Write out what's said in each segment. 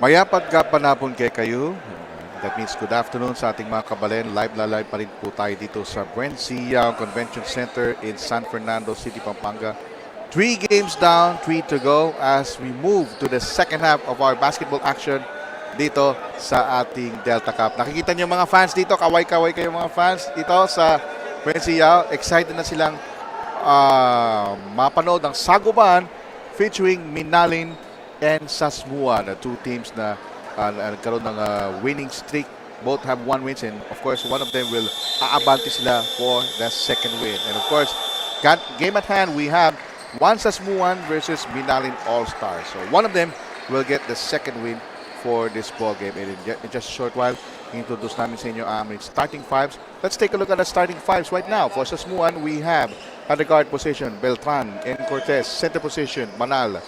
Mayapad ka panapon kay kayo. That means good afternoon sa ating mga kabalen. Live pa rin po tayo dito sa BREN Convention Center in San Fernando City, Pampanga. 3 games down, 3 to go as we move to the second half of our basketball action dito sa ating Delta Cup. Nakikita niyo mga fans dito, kaway-kaway kayo mga fans dito sa BREN. Excited na silang mapanood ang saguban featuring Minalin and Sasmuan, two teams na nagkaroon ng winning streak. Both have 1 win, and of course one of them will aabante sila for the second win. And of course, game at hand, we have one Sasmuan versus Minalin All-Stars. So one of them will get the second win for this ball game. And in just a short while, introduce namin sa inyo ang starting fives. Let's take a look at the starting fives right now. For Sasmuan, we have at the guard position, Beltran and Cortez. Center position, Manal.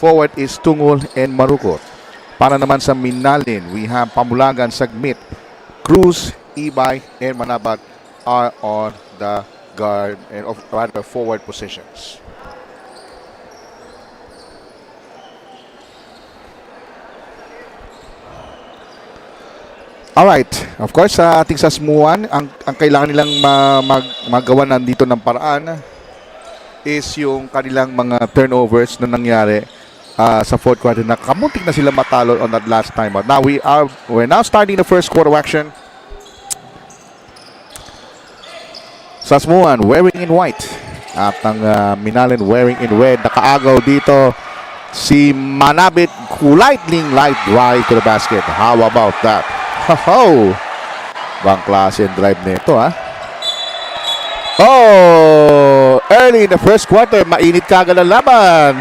Forward is Tungol and Marukot. Para naman sa Minalin, we have Pamulagan, Sagmit, Cruz, Ibay, and Manabat are on the guard and rather forward positions. Alright, of course sa ating Sasmuan, ang kailangan nilang magawa nandito ng paraan is yung kanilang mga turnovers na nangyari sa fourth quarter na kamuntik na sila matalo on that last time. But now we're now starting the first quarter action. Sasmuan wearing in white at ang Minalin wearing in red. Nakaagaw dito si Manabit, lightning light drive to the basket. How about that? Ho! Bang klase yung drive nito, ha? Oh! Early in the first quarter, mainit kagad ang laban.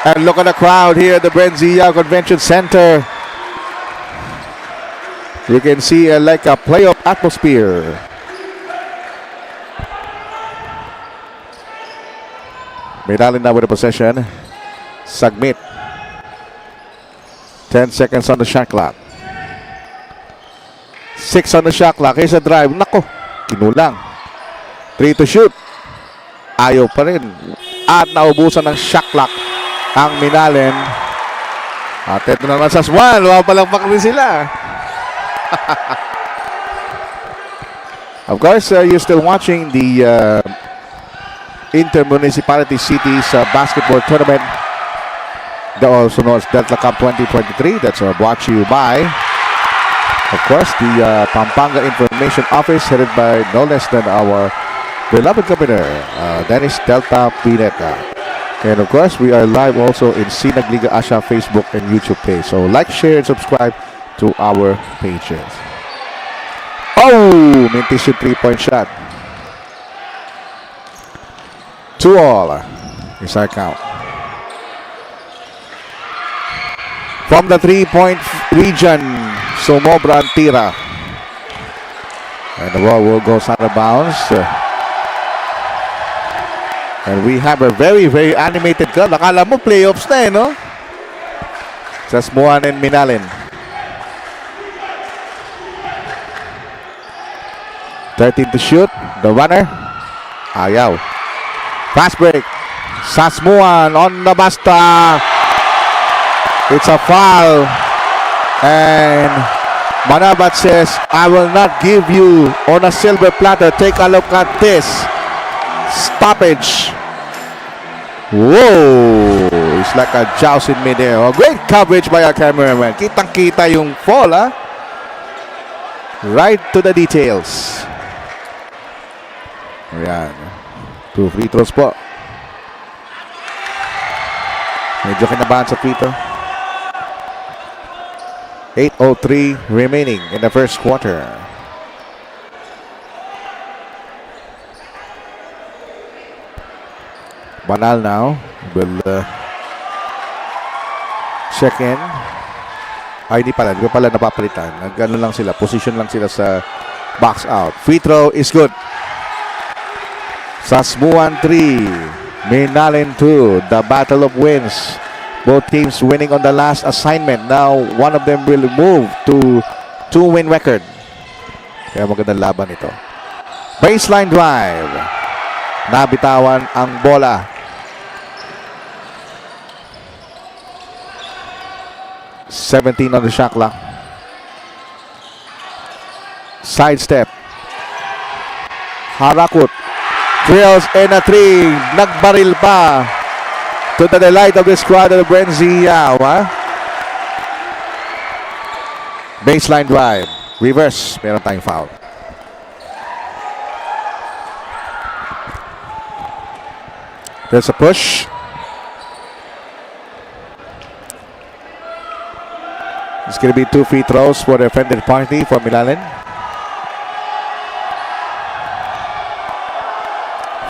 And look at the crowd here at the BREN Convention Center. You can see like a playoff atmosphere. Minalin now with the possession. Sagmit. 10 seconds on the shot clock. 6 on the shot clock. Here's a drive. Nako, kinulang. 3 to shoot. Ayaw pa rin. At naubusan ng shot clock ang Minalin. At ito naman sa Sasmuan. Wapalakpak rin sila. Of course, you're still watching the Inter-Municipalities-Cities basketball tournament. The also known as Delta Cup 2023. That's brought to you by, of course, the Pampanga Information Office, headed by no less than our beloved governor, Dennis Delta Pineta. And of course, we are live also in Sinag Liga Asia Facebook and YouTube page. So like, share, and subscribe to our pages. Oh! Mintis yung 3-point shot. 2-all is our count. From the 3-point region, sumobra ang tira. And the ball will go out of bounds. And we have a very, very animated club. Akala mo playoffs na no? Sasmuan and Minalin. 13 to shoot. The runner. Ayaw. Fast break. Sasmuan on the basta. It's a foul. And Manabat says, I will not give you on a silver platter. Take a look at this. Stoppage. Whoa! It's like a joust in midair. Oh, great coverage by our cameraman. Kitang-kita yung fall, ha? Right to the details. Ayan. 2 free throws po. Medyo kinabahan sa free throw. 8:03 remaining in the first quarter. Banal now will check in. Ay, di pala napapalitan. Nagano lang sila, position lang sila sa box out. Free throw is good. Sasmuan 3, Minalin 2. The battle of wins. Both teams winning on the last assignment. Now, one of them will move to 2-win record. Kaya magandang laban ito. Baseline drive. Nabitawan ang bola. 17 on the shot clock. Sidestep. Harakut. Drills and a 3. Nagbaril pa. To the delight of the squad of the BREN GUIAO. Baseline drive. Reverse. Meron tayong foul. There's a push. It's going to be 2 free throws for the offended party for Minalin.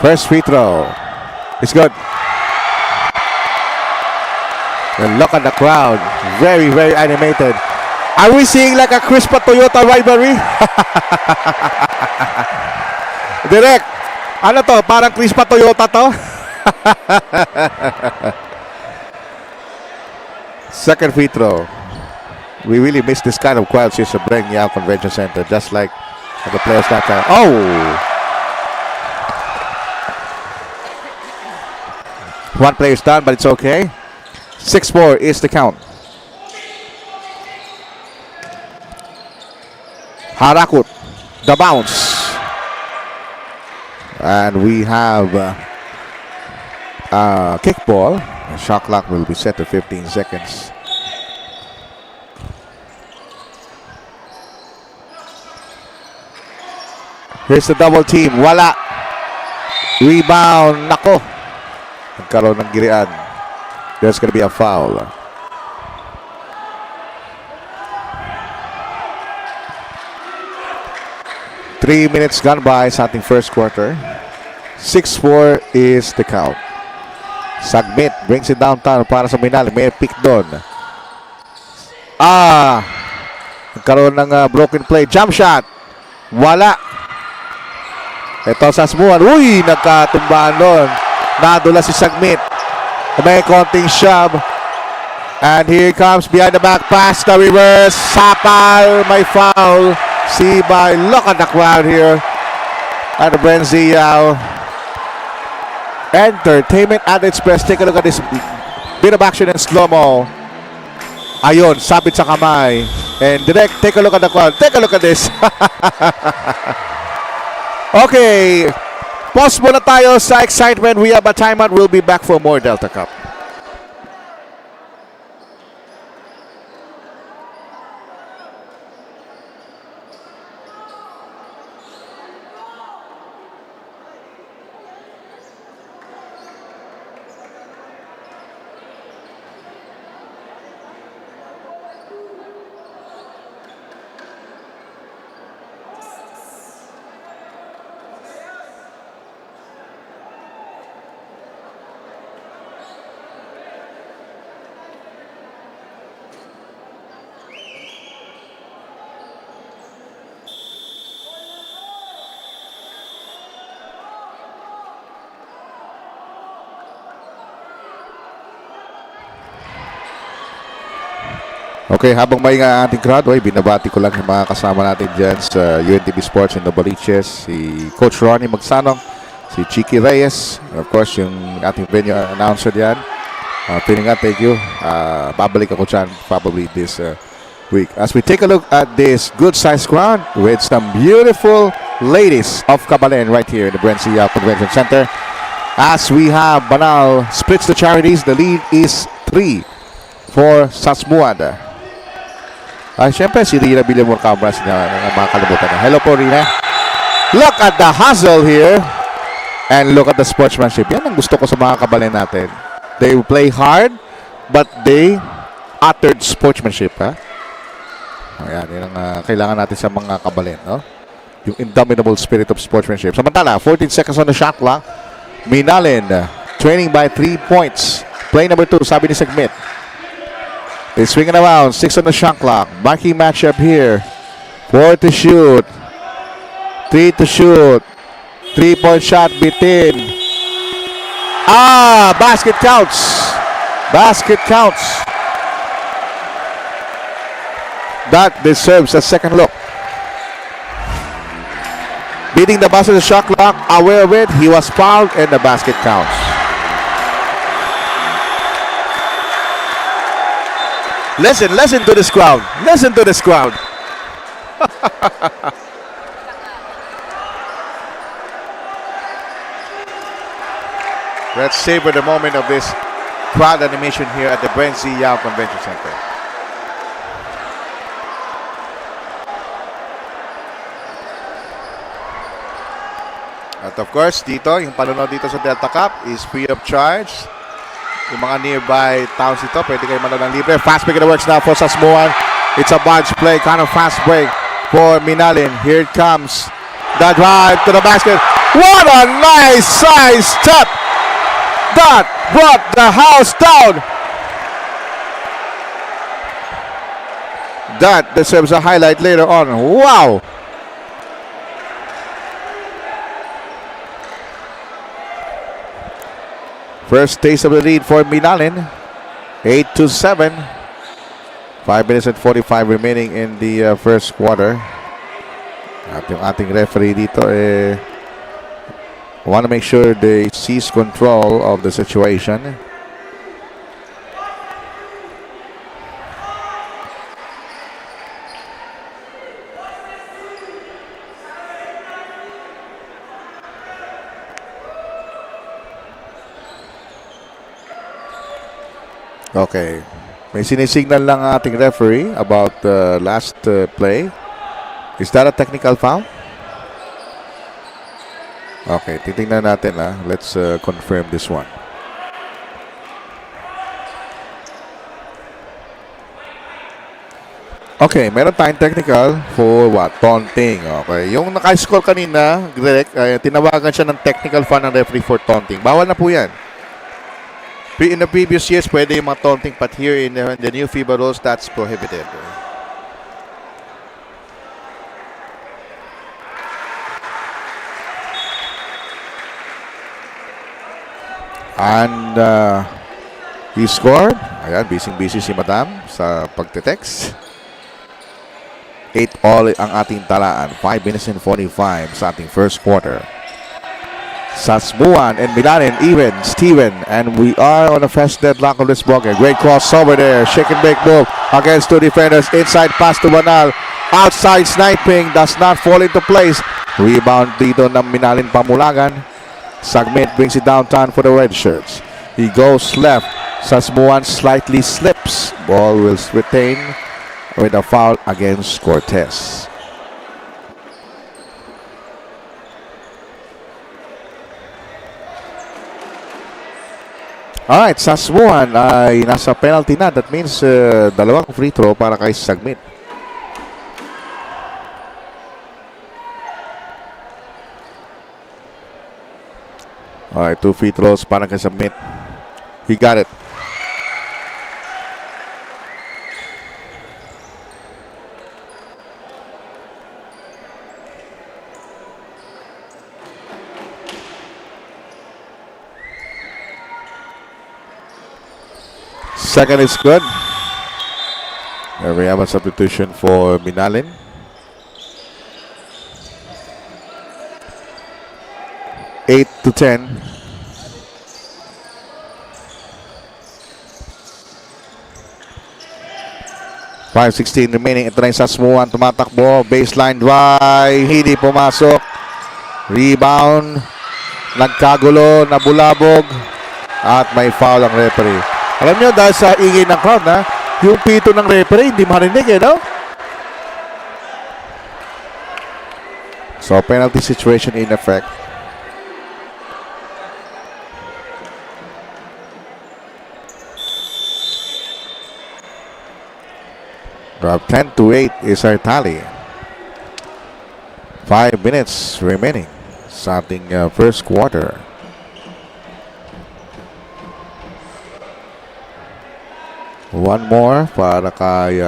First free throw. It's good. And look at the crowd. Very, very animated. Are we seeing like a Crispa Toyota rivalry? Direk, ano to? Parang Crispa Toyota to? Second free throw. We really miss this kind of crowd since the BREN GUIAO Convention Center, just like the players that time. Oh! One player's done, but it's okay. 6-4 is the count. Harakut, the bounce. And we have kickball. The shot clock will be set to 15 seconds. Here's the double team. Wala. Rebound. Nako. Nagkaroon ng girian. There's going to be a foul. Three minutes gone by sa ating first quarter. 6-4 is the count. Sagmit brings it downtown para sa Minalin. May pick doon. Nagkaroon ng broken play. Jump shot. Wala. Ito Sasmuan. Uy! Nagkatumbaan doon. Nadula si Sagmit. May konting shove. And here comes behind the back pass. The reverse. Sapal. May foul. See by. Look at the crowd here. At the BREN GUIAO. Entertainment at its best. Take a look at this bit of action in slow-mo. Ayun. Sabit sa kamay. And direct. Take a look at the crowd. Take a look at this. Okay. Pause muna tayo sa excitement. We have a timeout. We'll be back for more Delta Cup. Okay, habang may ating crowd, binabati ko lang yung mga kasama natin dyan sa UNTV Sports and the Boliches, si Coach Ronnie Magsanong, si Chicky Reyes, and of course yung ating venue announcer dyan. Piningan, thank you. Babalik ako dyan probably this week. As we take a look at this good-sized crowd with some beautiful ladies of Kabalen right here in the BREN GUIAO Convention Center. As we have Banal splits the charities, the lead is 3 for Sasmuan. Siyempre si Rina Villamor Cabras na mga kalimutan na. Hello po Rina. Look at the hustle here. And look at the sportsmanship. Yan ang gusto ko sa mga Kabalen natin. They play hard, but they uttered sportsmanship. Ayan, yan ang kailangan natin sa mga Kabalen. No? Yung indomitable spirit of sportsmanship. Samantala, 14 seconds on the shot clock. Minalin training by 3 points. Play number 2, sabi ni Sagmit. They're swinging around. 6 on the shot clock. Marking matchup here. 4 to shoot. 3 to shoot. 3-point shot bitin. Basket counts. Basket counts. That deserves a second look. Beating the buzzer, the shot clock. Aware of it. He was fouled and the basket counts. Listen to this crowd. Listen to this crowd. Let's savor the moment of this crowd animation here at the GUIAO Convention Center. At of course, dito, yung panonood dito sa Delta Cup is free of charge. Yung mga nearby towns dito, pwede kayo manood ng libre. Fast break in the works now for Sasmuan. It's a bunch play, kind of fast break for Minalin. Here it comes. The drive to the basket. What a nice side step! That brought the house down. That deserves a highlight later on. Wow! First taste of the lead for Minalin. 8-7. 5 minutes and 45 remaining in the first quarter. At yung ating referee dito want to make sure they seize control of the situation. Okay. May sinisignal lang ang ating referee about the last play. Is that a technical foul? Okay, titingnan natin ha. Let's confirm this one. Okay, meron tayong technical for what? Taunting. Okay, yung naka-score kanina, Greg, tinawagan siya ng technical foul ng referee for taunting. Bawal na po yan. In the previous years, pwede yung mga taunting, but here in the new FIBA rules, that's prohibited. And he scored. Ayan, busy si Madam sa pagte-text. 8-all ang ating talaan. 5 minutes and 45 sa ating first quarter. Sasmuan and Minalin even. Steven, and we are on a fresh deadlock of this ball game. Great crossover there. Shake and bake move against two defenders. Inside pass to Banal. Outside sniping. Does not fall into place. Rebound dito ng Minalin Pamulagan. Sagmit brings it downtown for the red shirts. He goes left. Sasmuan slightly slips. Ball will retain with a foul against Cortez. Alright, Sasmuan ay nasa penalty na. That means dalawang free throw para kay Sagmit. Alright, 2 free throws para kay Sagmit. He got it. Second is good. There we have a substitution for Minalin. Eight to 10. .5:16 remaining. Ito na yung Sasmuan. Tumatakbo. Baseline drive. Hindi pumasok. Rebound. Nagkagulo. Nabulabog. At may foul ang referee. Alam nyo, dahil sa ingay ng crowd, yung pito ng referee, hindi marinig no? So, penalty situation in effect. Grab 10-8 is our tally. 5 minutes remaining sa ating first quarter. One more para kay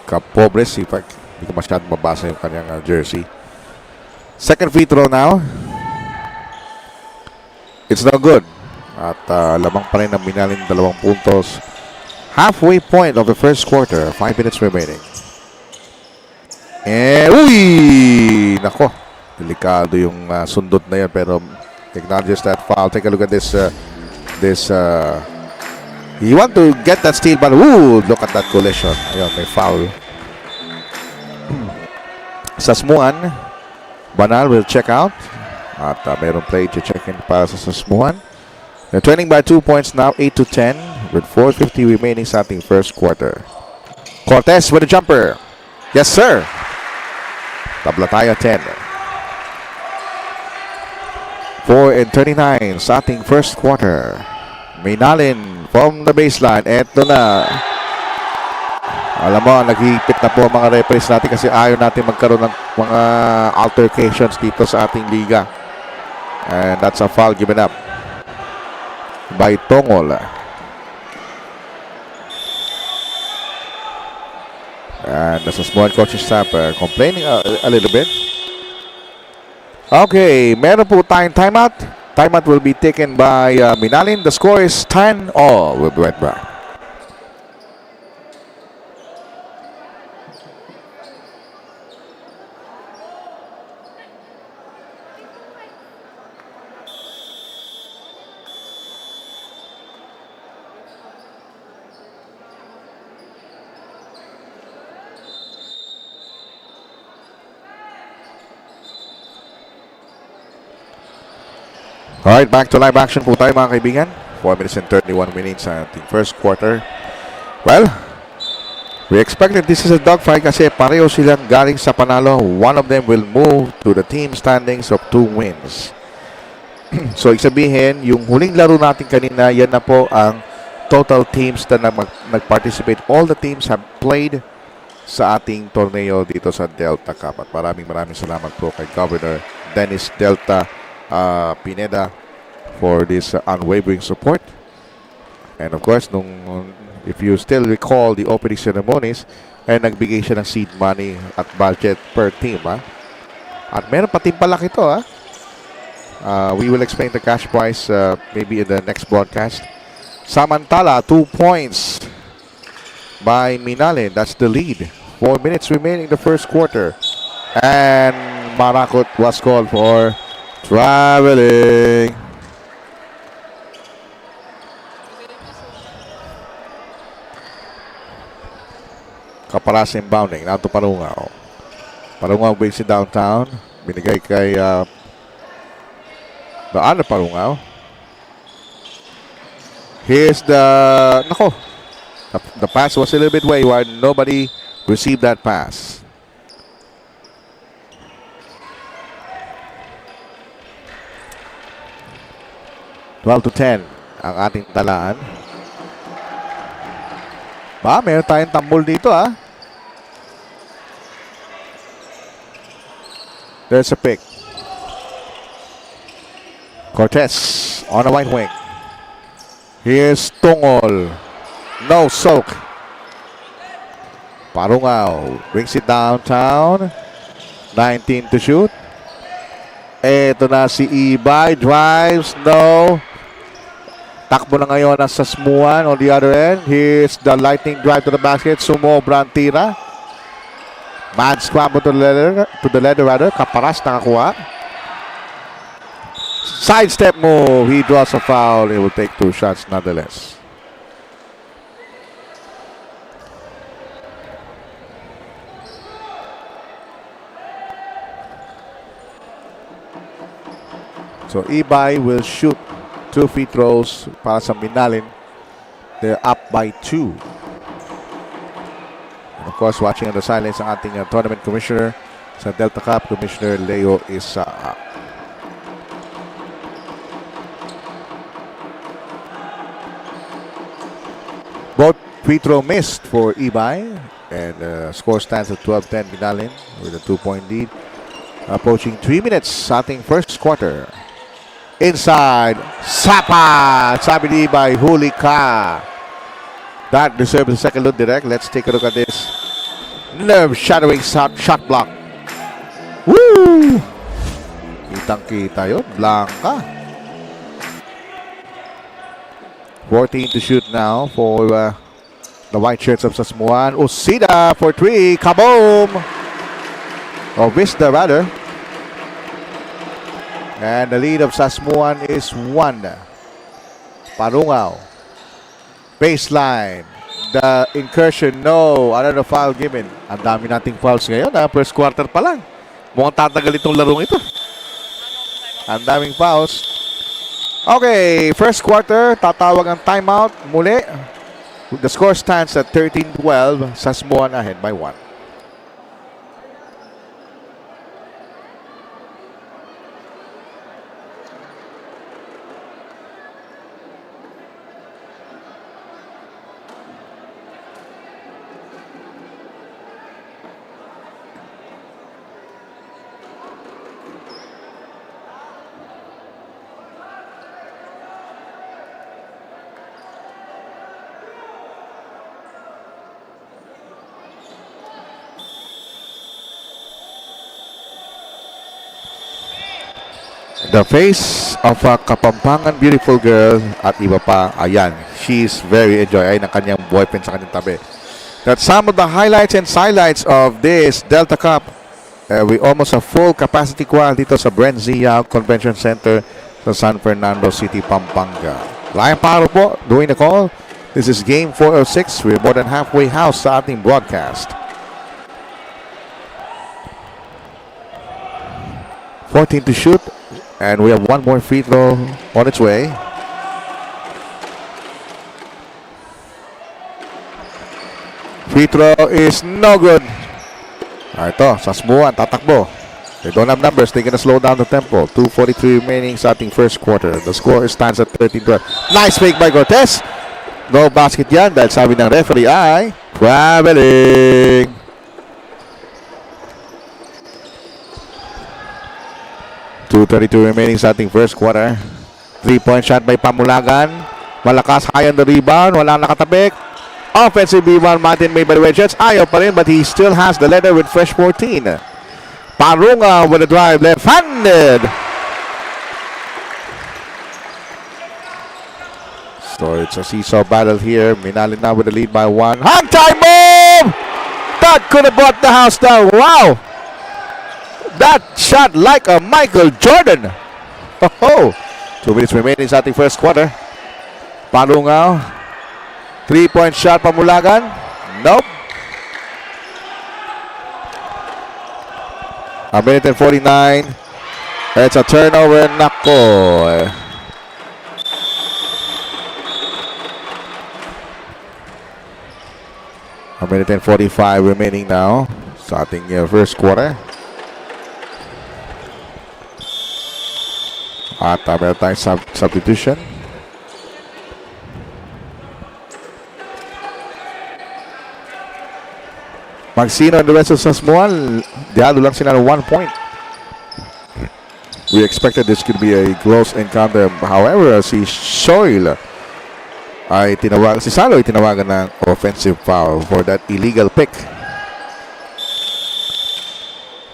Kapobres. Hindi ko masyadong mabasa yung kanyang jersey. Second free throw now. It's no good. At lamang pa rin ng Minalin 2 puntos. Halfway point of the first quarter. 5 minutes remaining. And uy! Nako. Delikado yung sundot na yan, pero acknowledges that foul. Take a look at this You want to get that steal, but ooh, look at that collision. Ayun, may foul. Sasmuan. Banal will check out. At mayroong play to check in para sa Sasmuan. They're trailing by 2 points now, 8-10, with 4:50 remaining sa ating first quarter. Cortez with a jumper. Yes, sir. Tabla tayo 10. 4:39 sa ating first quarter. Minalin from the baseline. Eto na. Alam mo, naghihipit na po ang mga referees natin kasi ayaw natin magkaroon ng mga altercations dito sa ating liga. And that's a foul given up by Tongol. And the Sasmuan coaching staff complaining a little bit. Okay, meron po tayong timeout. Timeout will be taken by Minalin. The score is 10-all. We'll be right back. Alright, back to live action po tayo mga kaibigan. 4 minutes and 31 minutes sa ating first quarter. Well, we expected this is a dogfight kasi pareho silang galing sa panalo. One of them will move to the team standings of 2 wins. So, isabihin, yung huling laro natin kanina, yan na po ang total teams na nag-participate. All the teams have played sa ating torneo dito sa Delta Cup. At maraming salamat po kay Governor Dennis Delta Pineda for this unwavering support. And of course, if you still recall the opening ceremonies, ay nagbigay siya ng seed money at budget per team. At meron pa timpalak ito. We will explain the cash prize maybe in the next broadcast. Samantala, 2 points by Minalin. That's the lead. 4 minutes remaining in the first quarter. And Marakot was called for traveling. Kaparas inbounding. Now to Parungaw. Parungaw brings it downtown. Binigay kay the other Parungaw. Here's the the pass was a little bit wayward. Nobody received that pass. to 10 ang ating talaan. Meron tayong tambol dito There's a pick. Cortez on the right wing. Here's Tongol. No soak. Parungaw brings it downtown. 19 to shoot. Eto na si Ibay. Drives. No. Takbo na ngayon ang Sasmuan on the other end. Here's the lightning drive to the basket. Sumobra ang tira. Mad scramble to the leather. Kaparas nakakuha. Sidestep move. He draws a foul. He will take 2 shots nonetheless. So Ibay will shoot 2 free throws para sa Minalin. They're up by 2. And of course, watching on the sidelines ang ating tournament commissioner sa Delta Cup, Commissioner Leo Isa. Both free throw missed for Ibay. And score stands at 12-10 Minalin with a 2-point lead. Approaching 3 minutes sa ating first quarter. Inside, Sapa! Sabi ni Ibay, huli ka. That deserves a second look direct. Let's take a look at this. Nerve-shattering shot block. Woo! Kitang-kita yun. Blanca. 14 to shoot now for the white shirts of Sasmuan. Usida for 3. Kaboom! Or Vista rather. And the lead of Sasmuan is 1. Parungaw. Baseline. The incursion, no. Another foul given. Ang dami nating fouls ngayon. First quarter pa lang. Mukhang tatagal itong larong ito. Ang daming fouls. Okay, first quarter. Tatawag ang timeout. Muli. The score stands at 13-12. Sasmuan ahead by 1. The face of a Kapampangan beautiful girl at iba pa, ayan, she's very enjoy. Ay, ng kanyang boyfriend sa kanyang tabi. That's some of the highlights and sidelights of this Delta Cup. We almost a full capacity quad dito sa BREN GUIAO Convention Center sa San Fernando City, Pampanga. Ryan Paro po doing the call. This is game 4 of 6. We're more than halfway house sa ating broadcast. 14 to shoot. And we have one more free throw on its way. Free throw is no good. Ito, Sasmuan, tatakbo. They don't have numbers. They're going to slow down the tempo. 2:43 remaining sa ating first quarter. The score stands at 13-12. Nice fake by Cortez. No basket yan dahil sabi ng referee ay traveling. 2:32 remaining sa ating first quarter. 3-point shot by Pamulagan. Malakas, high on the rebound. Walang nakatabik. Offensive rebound, Martin made by the Redshirts. Ayaw pa rin, but he still has the letter with fresh 14. Parunga with a drive, left-handed. So it's a seesaw battle here. Minalin now with the lead by 1. Hang time move! That could have brought the house down. Wow! That shot like a Michael Jordan. Oh, 2 minutes remaining sa ating first quarter. Palungaw. 3-point shot, Pamulagan. Nope. A minute and 49. It's a turnover. Nako. A minute and 45 remaining now sa ating first quarter. At meron tayong substitution. Magsino and the rest of Sasmuan, diado lang sila ng 1 point. We expected this could be a close encounter. However, si Salo ay tinawagan ng offensive foul for that illegal pick.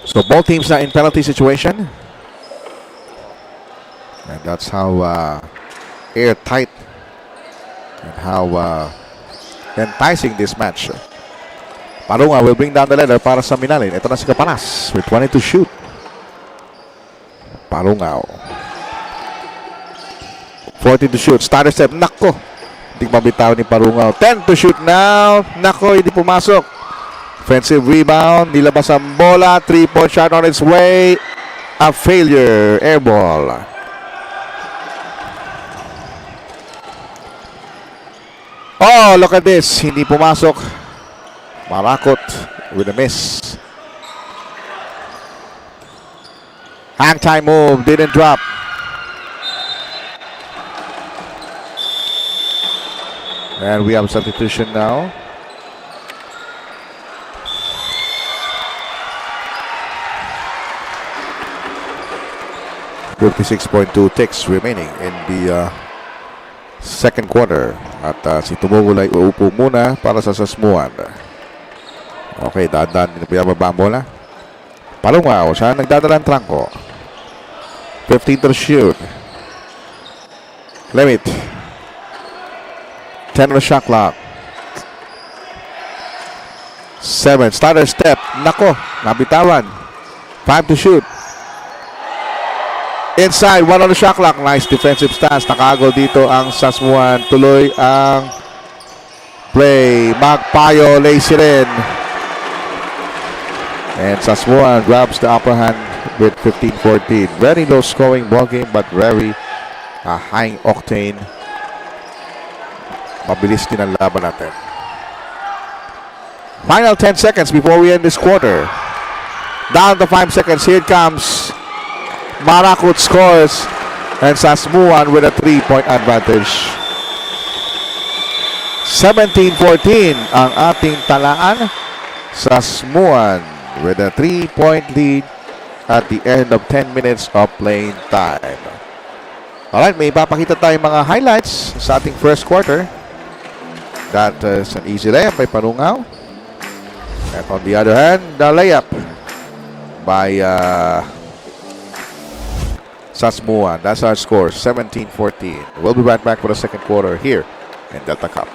So both teams na in penalty situation. And that's how airtight and how enticing this match. Parunga will bring down the letter para sa Minalin. Ito na si Kapanas with 20 to shoot. Parunga. 40 to shoot. Starter step. Nako. Hindi mabitaw ni Parunga. 10 to shoot now. Nako, hindi pumasok. Offensive rebound. Nilabas ang bola. 3-point shot on its way. A failure. Air ball. Oh, look at this. Hindi pumasok. Marakot with a miss. Hang time move. Didn't drop. And we have substitution now. .2 ticks remaining in the second quarter. At si Tumugulay uupo muna para sa Sasmuan. Okay, dahan-dahan pinababa ang bola. Palungaw, siya nagdadala ng trangko. 15 to shoot. Limit. 10 on the shot clock. 7, starter step. Nako, nabitawan. 5 to shoot. Inside, 1 on the shot clock. Nice defensive stance. Nakagol dito ang Sasmuan. Tuloy ang play. Magpayo lays it in. And Sasmuan grabs the upper hand with 15-14. Very low scoring ball game but very high octane. Mabilis din ang laban natin. Final 10 seconds before we end this quarter. Down to 5 seconds. Here it comes. Marakut scores. And Sasmuan with a 3-point advantage. 17-14 ang ating talaan. Sasmuan with a 3-point lead at the end of 10 minutes of playing time. Alright, may ipapakita tayong mga highlights sa ating first quarter. That is an easy layup by Panungaw. And on the other hand, the layup by Sasmuan. That's our score, 17-14. We'll be right back for the second quarter here in Delta Cup.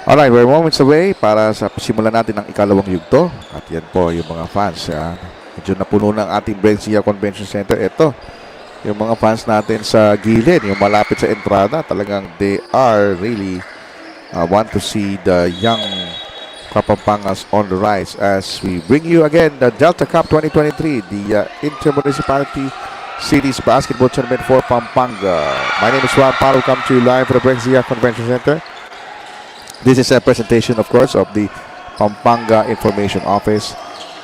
Alright, we're moments away para sa simulan natin ang ikalawang yugto. At yan po yung mga fans. Medyo napuno ng ating BREN Convention Center. Ito, yung mga fans natin sa gilid, yung malapit sa entrada. Talagang they are really want to see the young Kapampangas on the rise as we bring you again the Delta Cup 2023, the Inter-Municipality-Cities Basketball Tournament for Pampanga. My name is Juan Paro. Come to you live from the BREN Convention Center. This is a presentation, of course, of the Pampanga Information Office,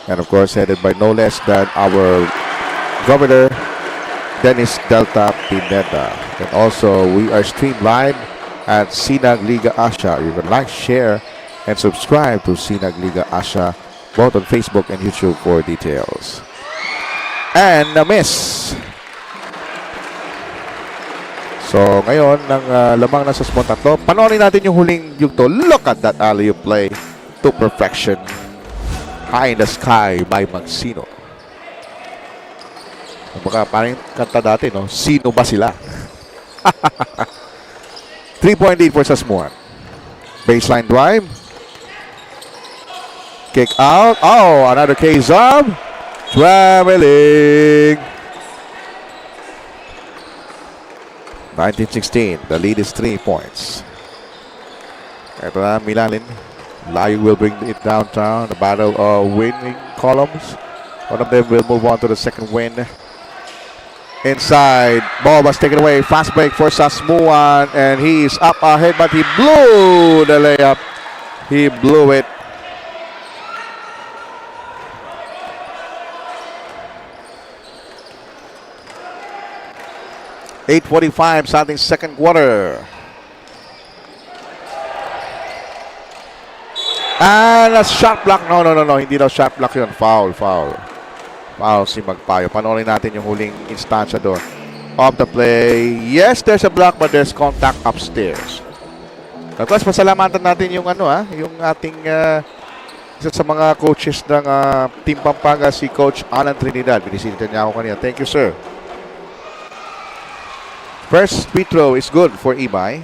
and of course, headed by no less than our Governor, Dennis Delta Pineda. And also, we are streamed live at Sinag Liga Asia. You can like, share, and subscribe to Sinag Liga Asia, both on Facebook and YouTube for details. And a miss. So, ngayon, ng lamang na Sasmuan tatlo, panoorin natin yung huling yugto. Look at that alley-oop play to perfection. High in the sky by Magsino. Baka parang kanta dati, no? Sino ba sila? 3-point lead for Sasmuan. Baseline drive. Kick out. Oh, another case of traveling. 19-16. The lead is 3 points. Ito na, Minalin. Layu will bring it downtown. The battle of winning columns. One of them will move on to the second win. Inside. Ball was taken away. Fast break for Sasmuan. And he's up ahead, but he blew the layup. He blew it. .8:45 sa ating second quarter. And a shot block. No. Hindi daw shot block yun. Foul si Magpayo. Panoorin natin yung huling instansya doon. Of the play. Yes, there's a block but there's contact upstairs. Tapos pasalamatan natin yung yung ating isa sa mga coaches ng Team Pampanga, si Coach Alan Trinidad. Binisita niya ako kanina. Thank you, sir. First free throw is good for Ibay.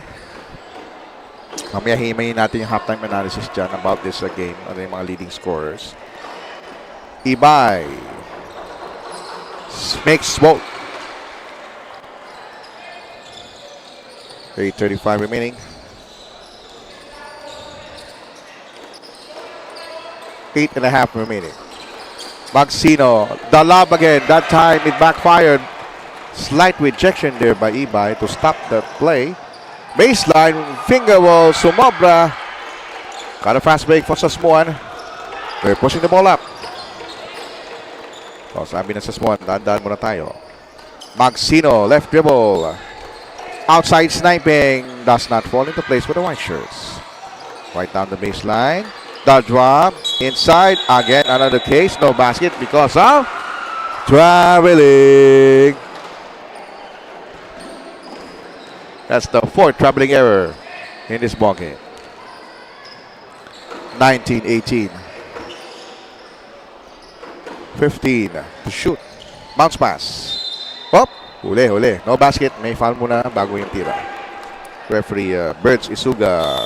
Mamaya himayin natin yung halftime analysis dyan about this game. Ano yung mga leading scorers. Ibay makes both. 8:35 remaining. 8.5 remaining. Magsino, the lob again. That time it backfired. Slight rejection there by Ibay to stop the play. Baseline, finger roll, sumobra. Got a fast break for Sasmuan. They're pushing the ball up. So, sabi ng Sasmuan, daan muna tayo. Magsino, left dribble. Outside sniping. Does not fall into place for the white shirts. Right down the baseline. The drop. Inside. Again, another case. No basket because of Traveling. That's the fourth traveling error in this ball game. 19-18. 15 to shoot. Bounce pass. Hop. Huli. No basket. May foul muna bago yung tira. Referee Birds Isuga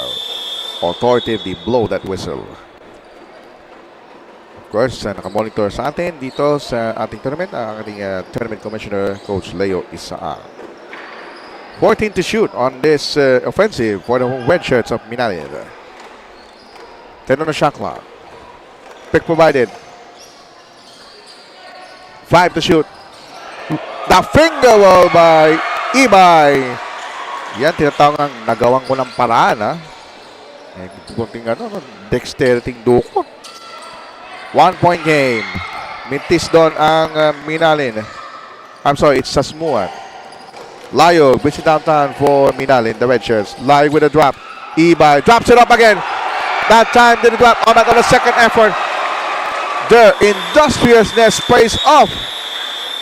authoritatively blow that whistle. Of course, nakamonitor sa atin dito sa ating tournament ang ating tournament commissioner, Coach Leo Isaang. 14 to shoot on this offensive for the red shirts of Minalin. 10 on the shot clock. Pick provided. 5 to shoot. The finger roll by Ibay. Yan, tinatawag ang nagawang ko ng paraan, ha? Kunting dexterity dukot. 1 point game. Mintis doon ang Minalin. I'm sorry, it's Sasmuan. Layo, busy downtown for Minalin, the red shirts. Layo with a drop. Ibay drops it up again. That time didn't drop on the second effort. The industriousness pays off.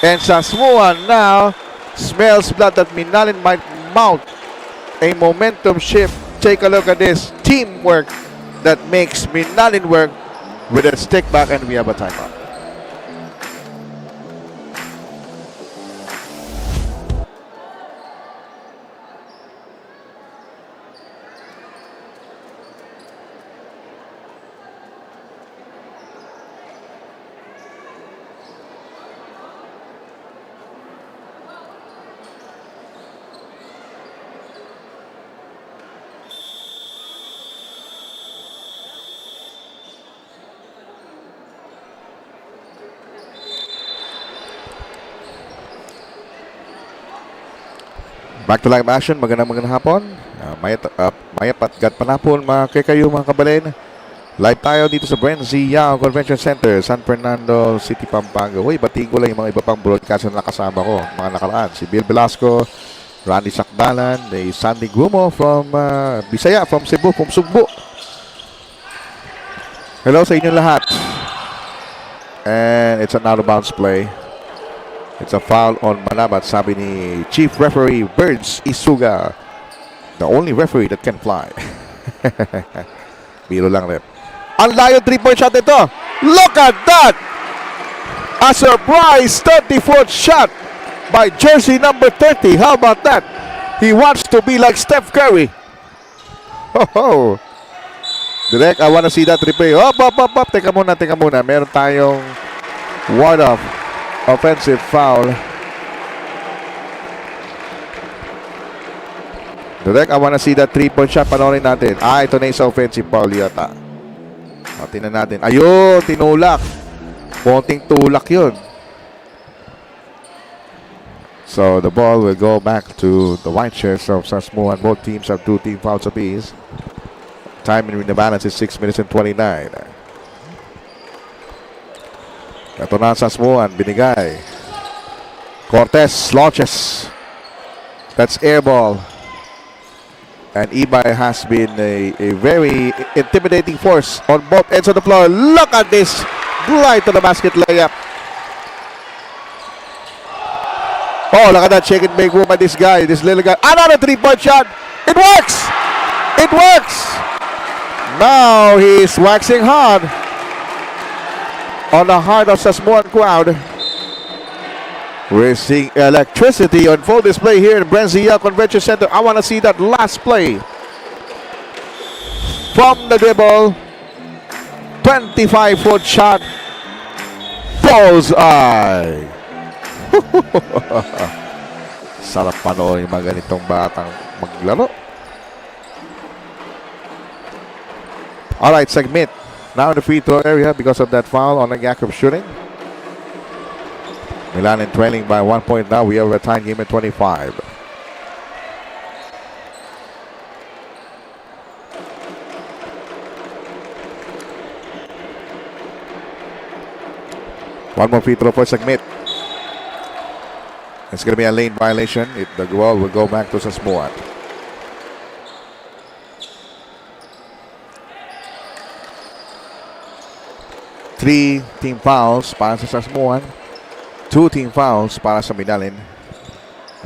And Sasmuan now smells blood that Minalin might mount a momentum shift. Take a look at this teamwork that makes Minalin work with a stick back, and we have a timeout. Back to live action. Magandang hapon. Mayap at gat panapon mga kayo mga kabalin. Live tayo dito sa BREN GUIAO Convention Center, San Fernando City, Pampanga. Uy, batiin ko lang yung mga iba pang broadcaster na nakasama ko mga nakaraan. Si Bill Velasco, Randy Sakdalan, Sandy Gumo from Bisaya, from Cebu, from Sugbo. Hello sa inyong lahat. And it's an out of bounds play. It's a foul on Manabat, sabi ni Chief Referee Birds Isuga. The only referee that can fly. Biro lang rin. Ang layo 3-point shot ito. Look at that! A surprise 34th shot by jersey number 30. How about that? He wants to be like Steph Curry. Ho-ho! Direk, I wanna see that replay. Up. Teka muna. Meron tayong ward-off. Offensive foul. Direk, I wanna see that 3-point shot. Panoorin natin. Ito na yung offensive foul yata. Tingnan natin. Ayun, tinulak. Konting tulak yun. So the ball will go back to the white shirts of Sasmuan. Both teams have 2 team fouls apiece. Time in the balance is 6 minutes and 29. Ito na Sasmuan, binigay. Cortez launches. That's air ball. And Ibay has been a very intimidating force on both ends of the floor. Look at this. Glide to the basket layup. Oh, look at that shake and bake move by this guy, this little guy. Another 3-point shot. It works. It works. Now he's waxing hard on the heart of Sasmuan crowd. We're seeing electricity on full display here in BREN GUIAO Convention Center. I want to see that last play. From the dribble, 25-foot shot. Bullseye. Sarap panoorin yung mga ganitong batang maglaro. Alright, segment. Now in the free throw area because of that foul on the act of shooting. Minalin trailing by 1 point now. We have a tie game at 25. One more free throw for Segmit. It's going to be a lane violation. The ball will go back to Sasmuan. Three team fouls para sa Sasmuan. Two team fouls para sa Minalin.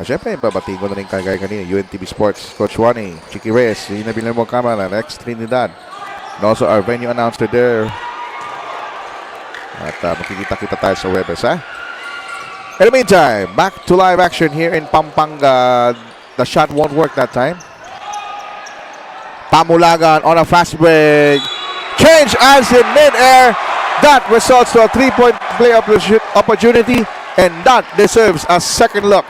Siyempre, babatiin ko na rin kagaya kanina. UNTV Sports, Coach Wani, Chicky Reyes, Inabilan mo kamera, Rex Trinidad. And also our venue announcer there. At makikita-kita tayo sa Webers, ha? In the meantime, back to live action here in Pampanga. The shot won't work that time. Pamulagan on a fast break. Change as in mid-air. That results to a three-point play opportunity, and that deserves a second look.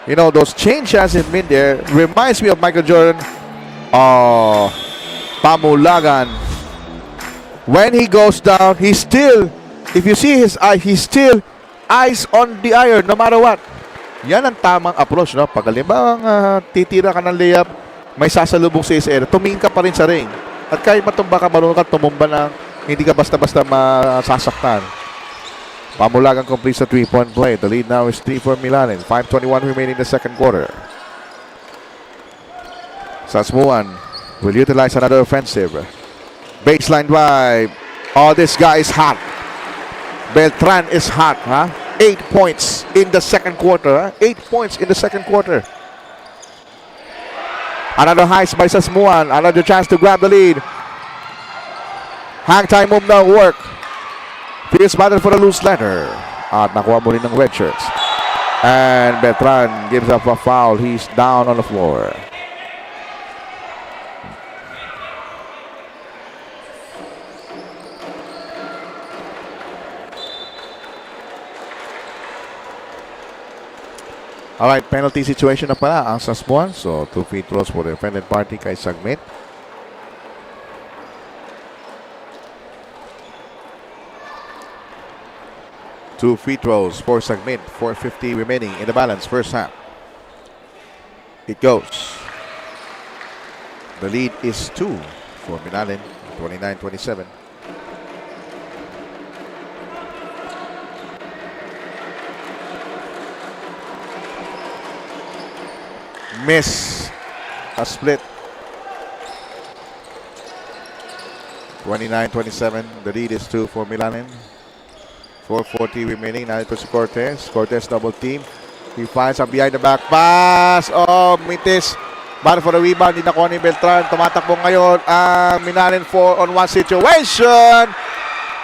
You know, those change as in mid-air reminds me of Michael Jordan. Pamulagan. When he goes down, he's still, if you see his eye, he's still eyes on the iron no matter what. Yan ang tamang approach, no? Pag halimbawa titira ka ng layup, may sasalubong sa area, tumingin ka pa rin sa ring. At kahit matumba ka, marunong ka tumumba na hindi ka basta-basta masasaktan. Pamulagan completes the three-point play. The lead now is 3 for Minalin. 5:21 remaining in the second quarter. Sasmuan will utilize another offensive. Baseline drive. Oh, this guy is hot. Beltran is hot, huh? 8 points in the second quarter. 8 points in the second quarter. Another heist by Sasmuan. Another chance to grab the lead. Hang time move now work. Fierce battle for the loose letter. At nakuha mo rin ng red shirts. And Beltran gives up a foul. He's down on the floor. Alright, penalty situation na pala ang Sasmuan. So, 2 free throws for the defendant party kay Sagmit. Two free throws for Sagmit. 4:50 remaining in the balance first half. It goes. The lead is 2 for Minalin. 29-27. Miss a split. 29-27. The lead is 2 for Minalin. 4:40 remaining. Now ito si Cortez. Cortez double team. He finds a behind the back pass. Oh, mitis. Battle for the rebound. Hindi nakuha ni Beltran. Tumatakbo ngayon ang Minalin 4-on-1 situation.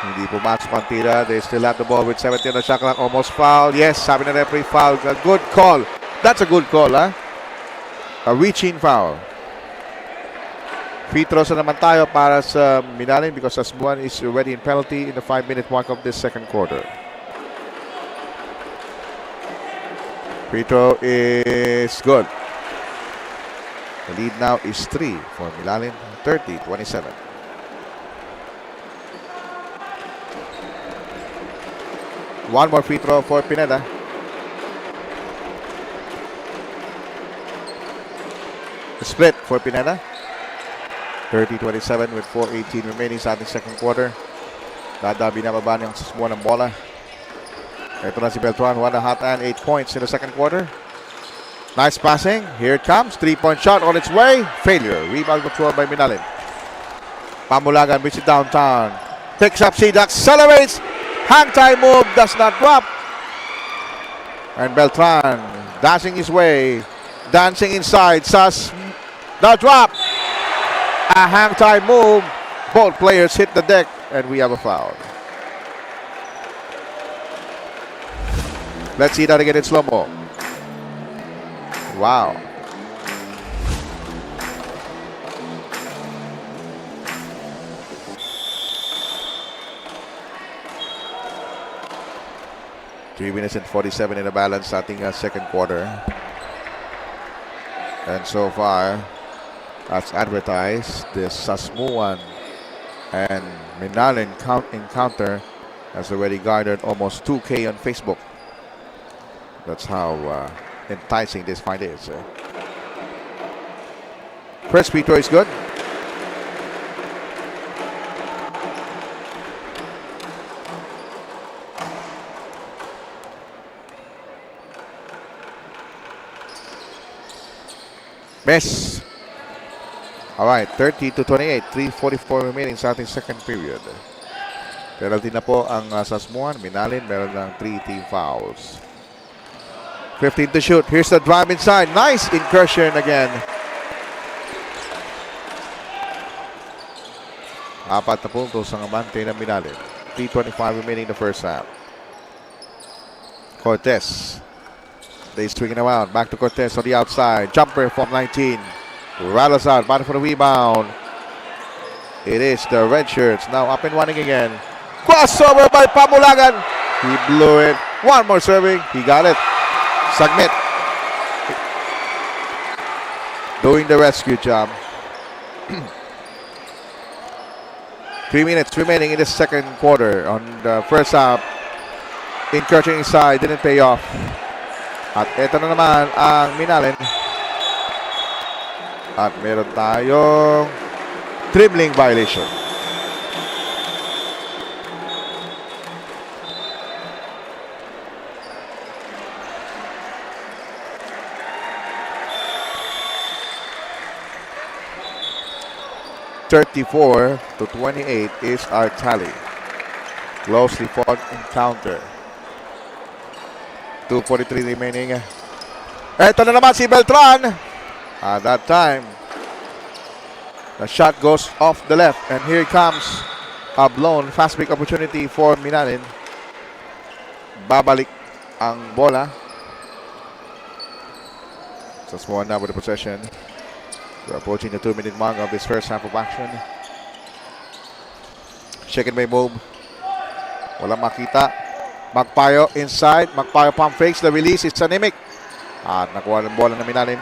Hindi pumasok ang tira. They still have the ball with 17 on the shot clock. Almost foul. Yes, sabi na referee foul. A good call. That's a good call, huh? A reaching foul. Free throws na naman tayo para sa Minalin because Sasmuan is already in penalty in the 5-minute mark of this second quarter. Free throw is good. The lead now is 3 for Minalin, 30-27. One more free throw for Pineda. Split for Pineda. 30-27 with 4:18 remaining sa ating second quarter. Binababa niyang Sasmuan ng bola. Ito na si Beltran. One a hot and 8 points in the second quarter. Nice passing. Here it comes. 3-point shot on its way. Failure. Rebound controlled by Minalin. Pamulagan beats it downtown. Picks up seed. Accelerates. Hang time move. Does not drop. And Beltran dashing his way. Dancing inside. The drop. A hang time move. Both players hit the deck. And we have a foul. Let's see that again in slow-mo. Wow. Three minutes and 47 in the balance starting second quarter. And so far, as advertised, the Sasmuan and Minalin encounter has already garnered almost 2K on Facebook. That's how enticing this fight is. First free throw is good. Miss. All right, 30-28, 3:44 remaining starting second period. Penalty na po ang Sasmuan. Minalin meron ng 3 team fouls. 15 to shoot. Here's the drive inside. Nice incursion again. 4 na puntos ang amante ng Minalin. 3:25 remaining in the first half. Cortez. They swing it around. Back to Cortez on the outside. Jumper from 19. Rattles out. Battle for the rebound. It is the red shirts. Now up and running again. Crossover by Pamulagan. He blew it. One more serving. He got it. Sagmit. Doing the rescue job. 3 minutes remaining in the second quarter. On the first half, incursion inside didn't pay off. At ito na naman ang Minalin. At meron tayong dribbling violation. (34-28) is our tally. Closely fought encounter. 2:43 remaining. Ito na naman si Beltran. At that time, the shot goes off the left. And here comes a blown fast break opportunity for Minalin. Babalik ang bola. Sasmuan now with the possession. We're approaching the 2-minute mark of this first half of action. Shake and may move. Walang makita. Magpayo inside. Magpayo pump fakes. The release is anemic. At nakuha ng bola ng Minalin.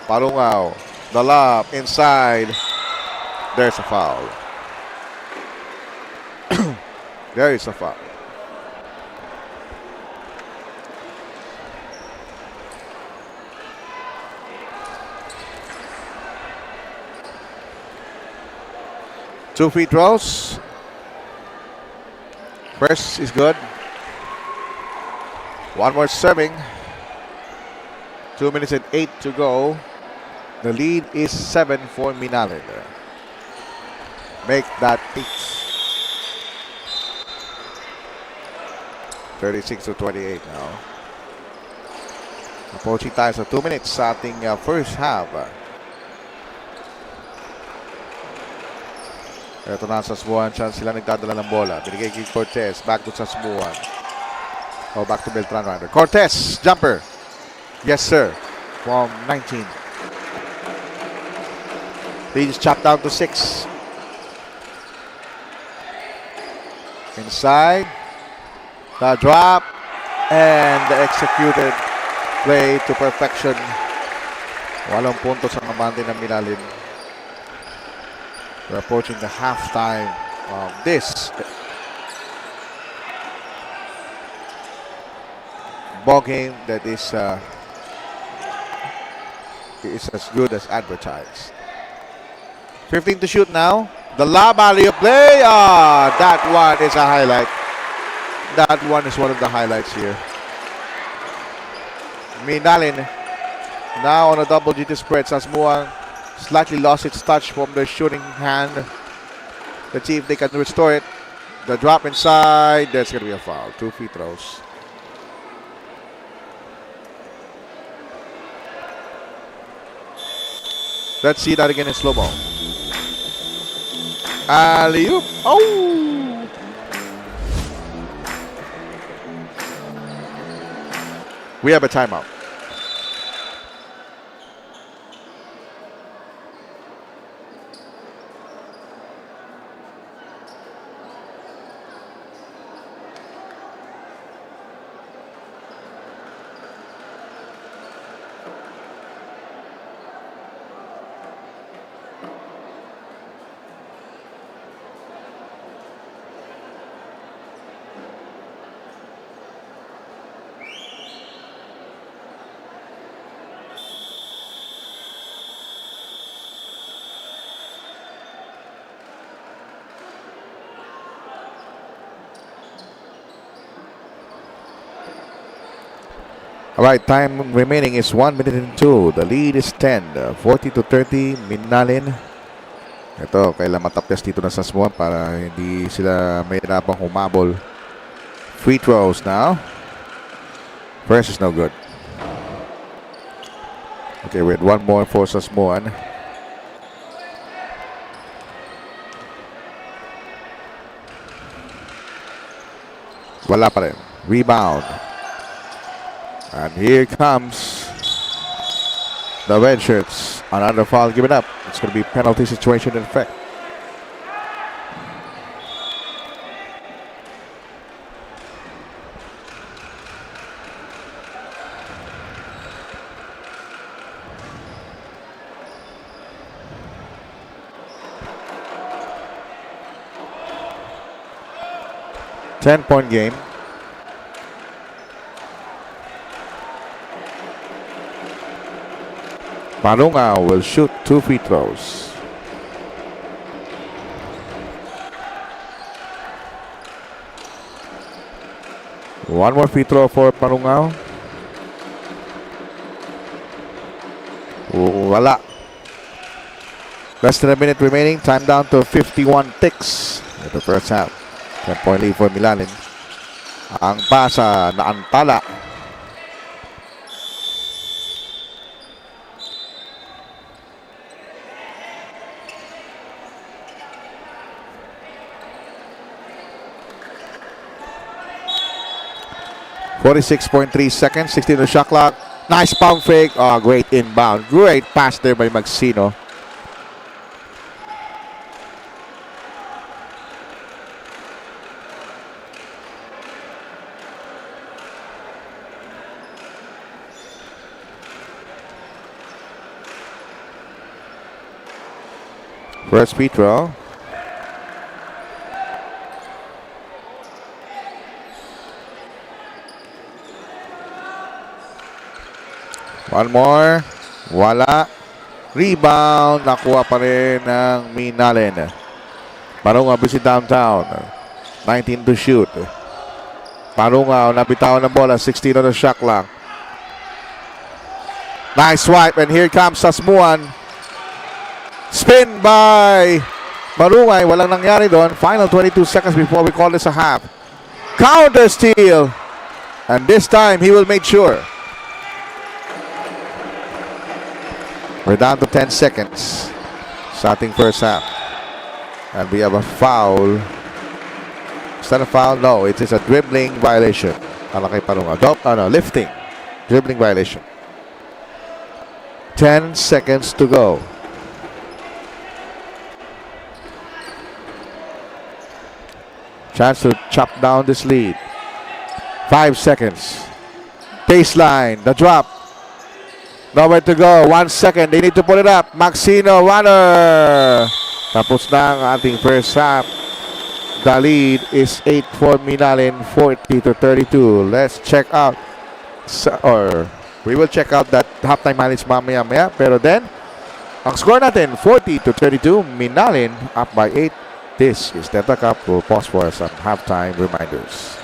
Parungaw. The lob inside. There's a foul. There is a foul. Two free throws. First is good. One more serving. 2 minutes and 8 to go. The lead is 7 for Minalin. Make that 8. 36-28 now. Approaching tayo sa 2 minutes sa ating first half. Ito na sa Sasmuan. Chance sila nagdadala ng bola. Binigay kay Cortez. Back to Sasmuan. Oh, back to Beltran rather. Cortez. Jumper. Yes, sir. From 19. They just chopped down to 6. Inside. The drop. And the executed play to perfection. 8 puntos ang amante ng Minalin. We're approaching the halftime of this ball game that is as good as advertised. 15 to shoot now. The lob alley-oop play. That one is a highlight. That one is one of the highlights here. Minalin now on a double GT spread. Sasmuan slightly lost its touch from the shooting hand. Let's see if they can restore it. The drop inside. There's going to be a foul. 2 free throws. Let's see that again in slow-mo. Alley-oop. Oh! We have a timeout. All right, time remaining is 1 minute and 2. The lead is 10, 40-30. Minalin Ito, kailan matapos dito na Sasmuan para hindi sila mahirapang humabol. Free throws now. First is no good. Okay, with one more for Sasmuan. Wala pa rin. Rebound. And here comes the red shirts. Another foul given up. It's going to be penalty situation in effect. Ten-point game. Pampanga will shoot 2 free throws. One more free throw for Pampanga. Wala. Less than a minute remaining. Time down to 51 ticks in the first half. 10-point lead for Minalin. Ang pasa na antala. .46.3 seconds, 16 to the shot clock. Nice pump fake. Oh, great inbound. Great pass there by Magsino. First free throw. One more. Wala. Rebound. Nakuha pa rin ng Minalin. Pampanga busy downtown. 19 to shoot. Pampanga napitawan ng bola. 16 on the shot clock. Nice swipe. And here comes Sasmuan. Spin by Pampanga. Walang nangyari doon. Final 22 seconds before we call this a half. Counter steal. And this time he will make sure. We're down to 10 seconds sa ating first half. And we have a foul. Is that a foul? No, it is a dribbling violation. Para kay Pampanga. Lifting. Dribbling violation. 10 seconds to go. Chance to chop down this lead. 5 seconds. Baseline. The drop. Nowhere to go. 1 second. They need to pull it up. Magsino, runner. Tapos na ang ating first half. The lead is 8 for Minalin, 40 to 32. Let's check out. Or we will check out that halftime highlights mamaya-maya. Pero then, ang score natin, 40 to 32. Minalin up by 8. This is Delta Cup. We'll pause for some halftime reminders.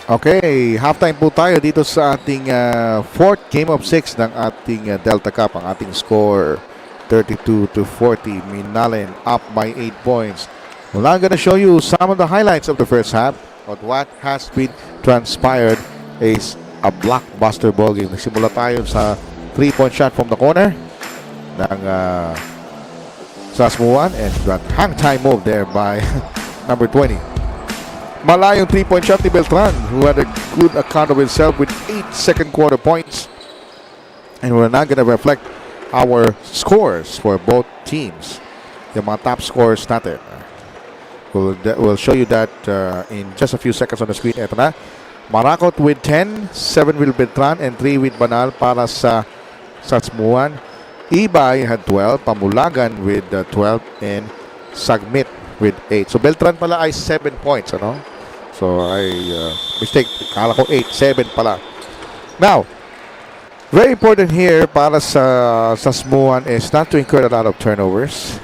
Okay, halftime po tayo dito sa ating fourth game of 6 ng ating Delta Cup. Ang ating score 32-40. Minalin up by 8 points. Well, I'm gonna show you some of the highlights of the first half. But what has been transpired is a blockbuster ball game. Nagsimula tayo sa 3-point shot from the corner ng Sasmuan, and that hang time move there by number 20. Malayong 3-point shot ni Beltran, who had a good account of himself with 8 second quarter points. And we're now going to reflect our scores for both teams. Yung mga top scores natin. We'll show you that in just a few seconds on the screen. Ito na. Marakot with 10, 7 with Beltran, and 3 with Banal para sa Sasmuan. Ibay had 12, Pamulagan with 12, and Sagmit with 8. So Beltran pala ay 7 points, ano? So I mistake. Kala ko 8, 7 pala. Now, very important here para sa Sasmuan is not to incur a lot of turnovers.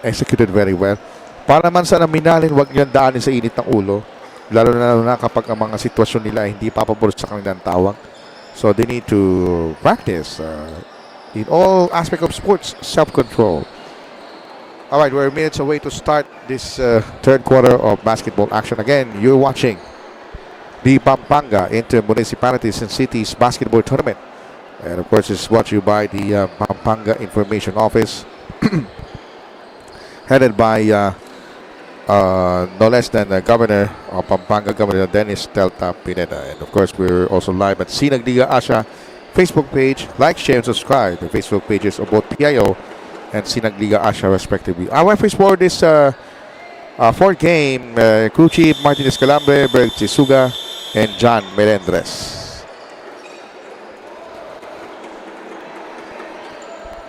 Executed very well. Para man sa Minalin, wag niyan daanin sa init ng ulo. Lalo na kapag ang mga sitwasyon nila hindi papabor sa kanilang tawag. So they need to practice in all aspects of sports, self-control. All right, we're minutes away to start this third quarter of basketball action. Again, you're watching the Pampanga Municipalities and Cities basketball tournament. And of course, it's brought to you by the Pampanga Information Office, headed by no less than the Governor of Pampanga, Governor Dennis Delta Pineda. And of course, we're also live at Sinag Liga Asia Facebook page. Like, share, and subscribe. The Facebook pages of both PIO and Sinag Liga Asia respectively. Our referees for this fourth game, crew chief Martin Escalambre, Berg Chisuga, and John Melendres.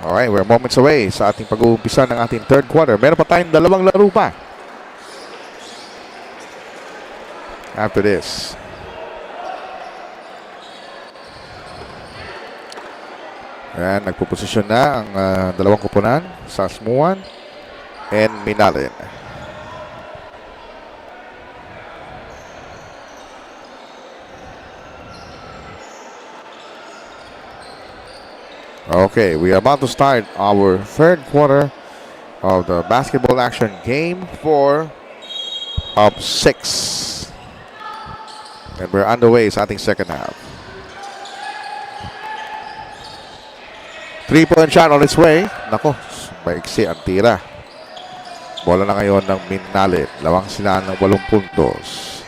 Alright, we're moments away sa ating pag-uumpisa ng ating third quarter. Meron pa tayong dalawang laro pa after this. Ayan, nagpuposisyon na ang dalawang kupunan, Sasmuan and Minalin. Okay, we are about to start our third quarter of the basketball action, game 4 of 6. And we're underway sa ating second half. 3-point shot on its way. Nako, maiksi ang tira. Bola na ngayon ng Minalin. Lawang sila ng 8 puntos.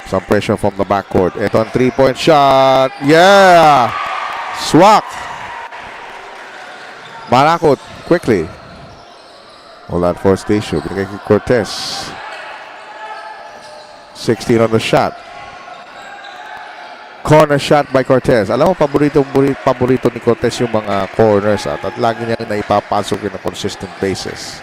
Some pressure from the backcourt. Ito ang 3-point shot. Yeah! Swak! Marakot, quickly. Wala at fourth station. Binigay kay Cortez. 16 on the shot. Corner shot by Cortez. Alam mo, paborito ni Cortez yung mga corners at lagi niya naipapasok in a consistent basis.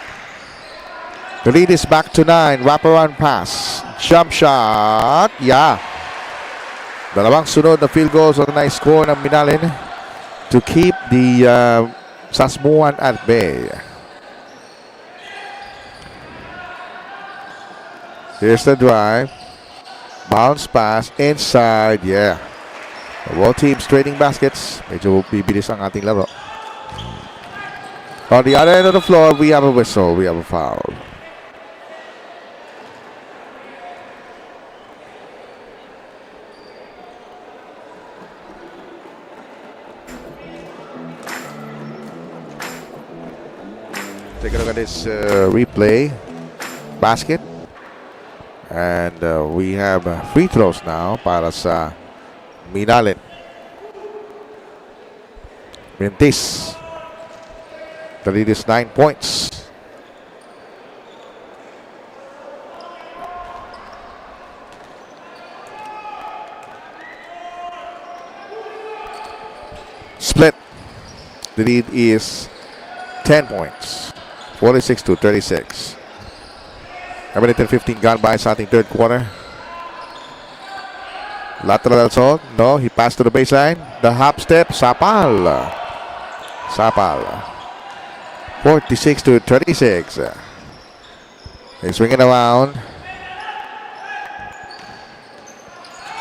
The lead is back to 9. Wraparound pass. Jump shot. Yeah. Dalawang sunod na field goals on a nice score ng Minalin to keep the Sasmuan at bay. Here's the drive. Bounce pass inside. Yeah. Both teams trading baskets. Medyo bibilis ang ating laro. On the other end of the floor, we have a whistle. We have a foul. Take a look at this replay basket. And we have free throws now para sa Minalin. Mintis. The lead is 9 points. Split. The lead is 10 points. 46-36. A minute and 15 gone by sa ating third quarter. Lateral assault. No, he passed to the baseline. The hop step. Sapal. Sapal. 46-36. He's swinging around.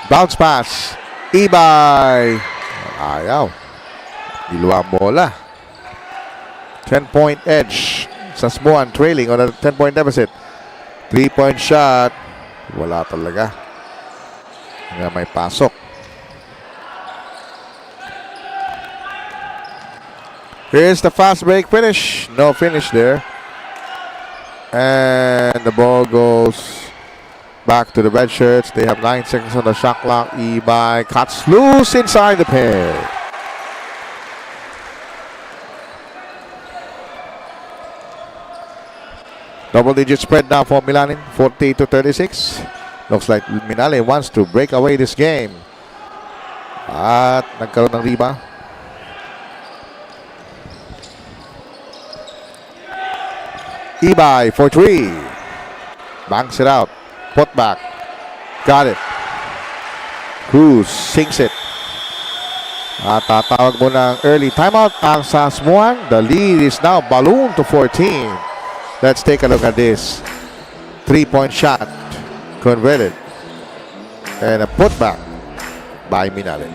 Bounce pass. Ibay. Ayaw. Diluwa ang bola. 10-point edge. Sasmuan trailing on a 10-point deficit. 3-point shot. Wala talaga. Nga may pasok. Here's the fast break finish. No finish there. And the ball goes back to the red shirts. They have 9 seconds on the shot clock. Ibay cuts loose inside the pair. Double-digit spread now for Minalin, 40-36. Looks like Minalin wants to break away this game. At nagkaroon ng riba. Ibay for 3. Banks it out. Put back. Got it. Cruz sinks it. At tatawag mo ng early timeout ang Sasmuan. The lead is now ballooned to 14. Let's take a look at this. 3-point shot converted. And a putback by Minalin.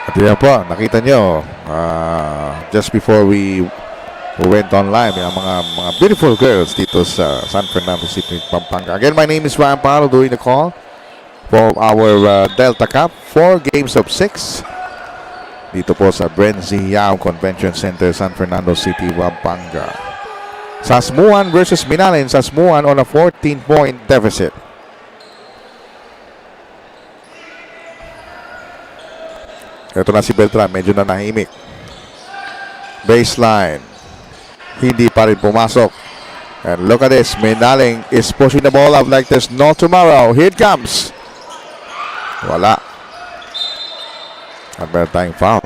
At yan po, nakita nyo, just before we went online, may mga beautiful girls dito sa San Fernando City, Pampanga. Again, my name is Ryan Paro doing the call for our Delta Cup. 4 games of 6 dito po sa BREN GUIAO Convention Center, San Fernando City, Pampanga. Sasmuan versus Minalin. Sasmuan on a 14-point deficit. Ito na si Beltran, medyo na nahimik. Baseline. Hindi pa rin pumasok. And look at this. Minalin is pushing the ball up like there's no tomorrow. Here it comes. Wala. At meron tayong foul.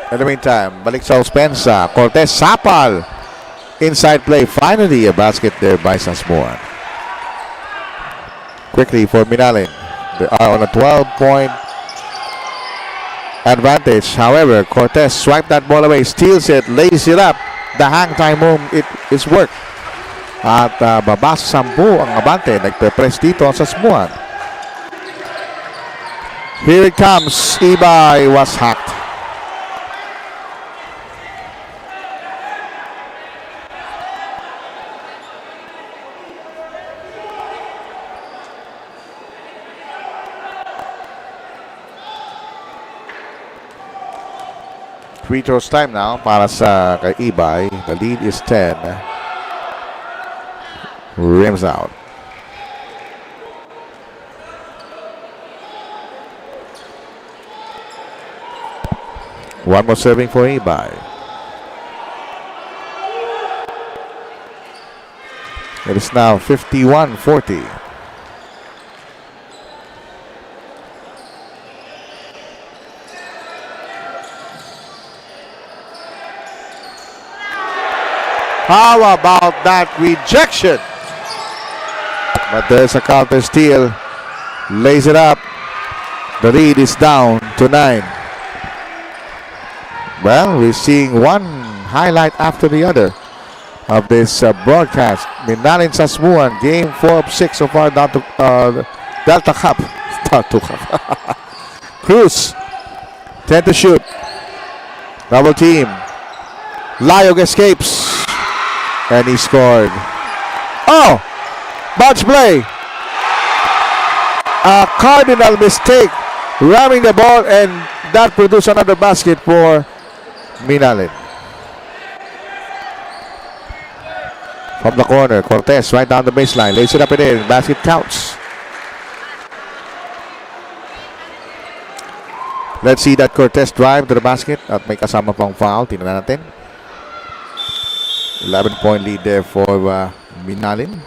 In the meantime, balik sa Ospensa. Cortez Sapal. Inside play. Finally, a basket there by Sasmuan. Quickly for Minalin. They are on a 12-point advantage. However, Cortez swiped that ball away. Steals it. Lays it up. The hang time move. It is work. At babasa 10 ang abante. Nagpe-press dito ang Sasmuan. Here it comes. Ibay was hacked. Free throws time now para sa kay Ibay. The lead is 10. Rims out. One more serving for Ibay. It is now 51-40. How about that rejection? But there's a counter steal. Lays it up. The lead is down to 9. Well, we're seeing one highlight after the other of this broadcast. Minalin Sasmuan, game 4 of 6 so far down to Delta Cup. Cruz, 10 to shoot. Double team. Layog escapes. And he scored. Oh! Bounce play. A cardinal mistake. Ramming the ball, and that produced another basket for Minalin. From the corner, Cortez right down the baseline. Lays it up and in. Basket counts. Let's see that Cortez drive to the basket at may kasama pang foul. Tingnan natin. 11-point lead there for Minalin.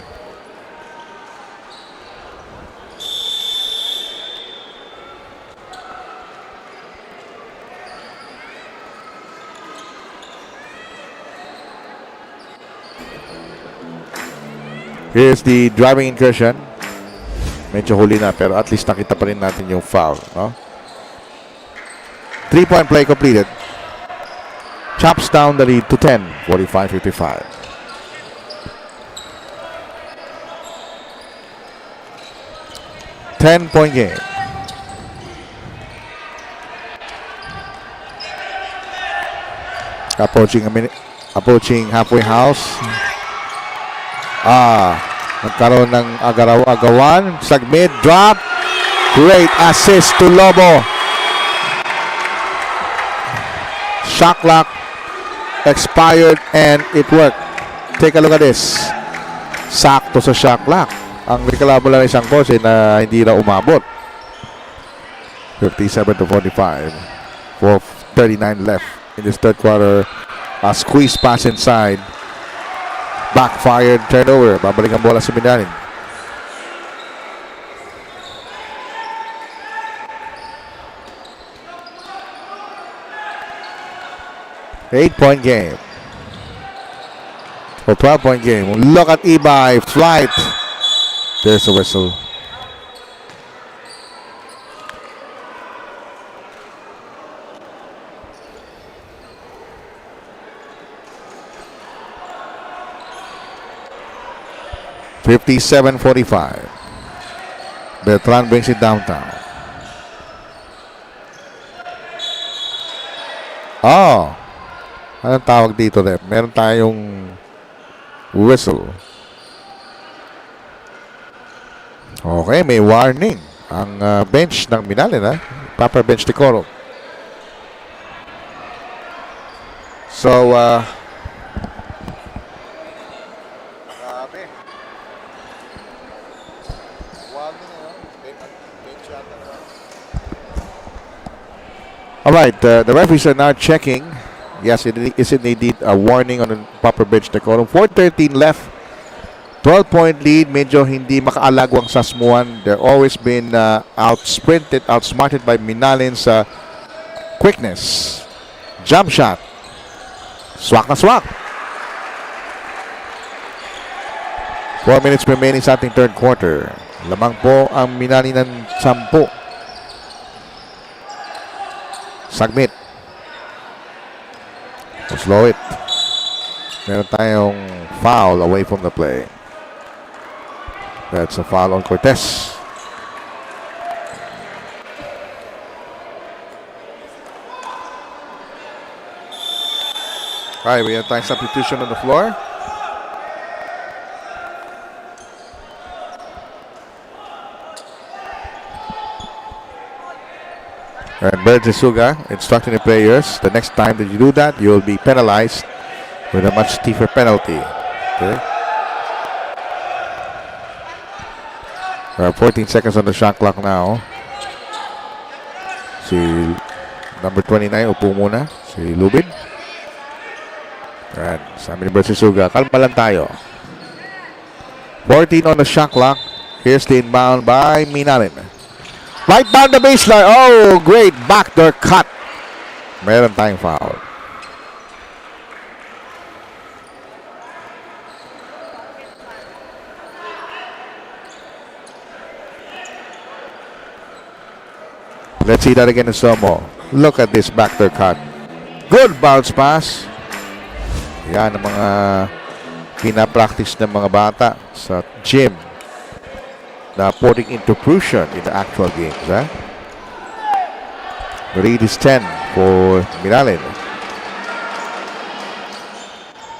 Here's the driving incursion. Medyo huli na pero at least nakita pa rin natin yung foul. No? 3-point play completed. Chops down the lead to 10. 45-55. Ten-point game. Approaching halfway house. Nagkaroon ng agaraw-agawan. Submit, drop. Great assist to Lobo. Shot clock expired and it worked. Take a look at this. Sakto sa shot clock. Ang reklamo lang isang coach na hindi na umabot. 57-45. 4:39 left in this third quarter. A squeeze pass inside. Backfired turnover. Babalik ang bola sa Minalin. Eight-point game. Or 12-point game. Look at Ibay. Flight. There's a whistle. (57-45). Bertrand brings it downtown. Anong tawag dito, Rep? Meron tayong whistle. Okay, may warning ang bench ng Minalin, ha? Proper bench decorum. So, all right, the referees are now checking. Yes, it is indeed a warning on the proper bench decorum. 4:13 left. 12-point lead. Medyo hindi makaalagwang Sasmuan. They're always been outsmarted by Minalin sa quickness. Jump shot. Swak na swak. 4 minutes remaining sa ating third quarter. Lamang po ang Minalin ng 10. Submit. Slow it. Meron tayong foul away from the play. That's a foul on Cortez. All right, we have time substitution on the floor. And Bert Zisuga instructing the players, the next time that you do that, you'll be penalized with a much stiffer penalty. Okay? 14 seconds on the shot clock now. Si number 29, upo muna. Si Lubin. And sabi ni Bert Zisuga, kalma lang tayo. 14 on the shot clock. Here's the inbound by Minalin. Right down the baseline. Oh, great backdoor cut. Meron tayong foul. Let's see that again in slow mo. Look at this backdoor cut. Good bounce pass. Yan ang mga pinapractice ng mga bata sa gym. Na putting into fruition in the actual games. The lead is 10 for Minalin.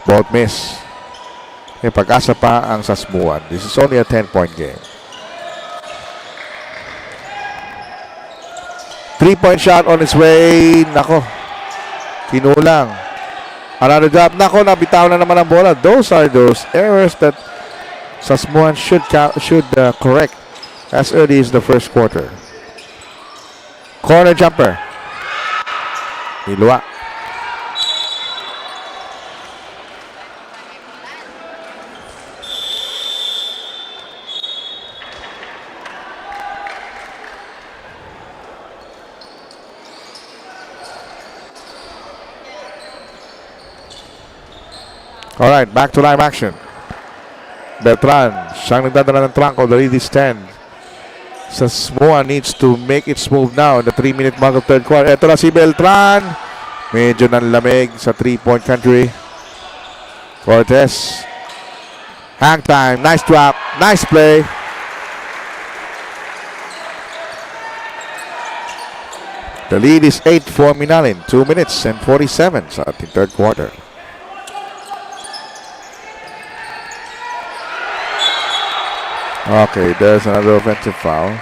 Both miss. May pag-asa pa ang Sasmuan. This is only a 10-point game. 3-point shot on its way. Nako. Kinulang. Another drop. Nako, nabitaw na naman ang bola. Those are those errors that Sasmuan should correct as early as the first quarter. Corner jumper. Nilwa. Alright, back to live action. Beltran, siyang nagdadala ng trangko. The lead is 10. Sasmuan needs to make its move now in the 3-minute mark of third quarter. Ito na si Beltran. Medyo nanlamig sa 3-point country. Cortez. Hang time. Nice drop. Nice play. The lead is 8 for Minalin. 2 minutes and 47 sa ating third quarter. Okay, there's another offensive foul.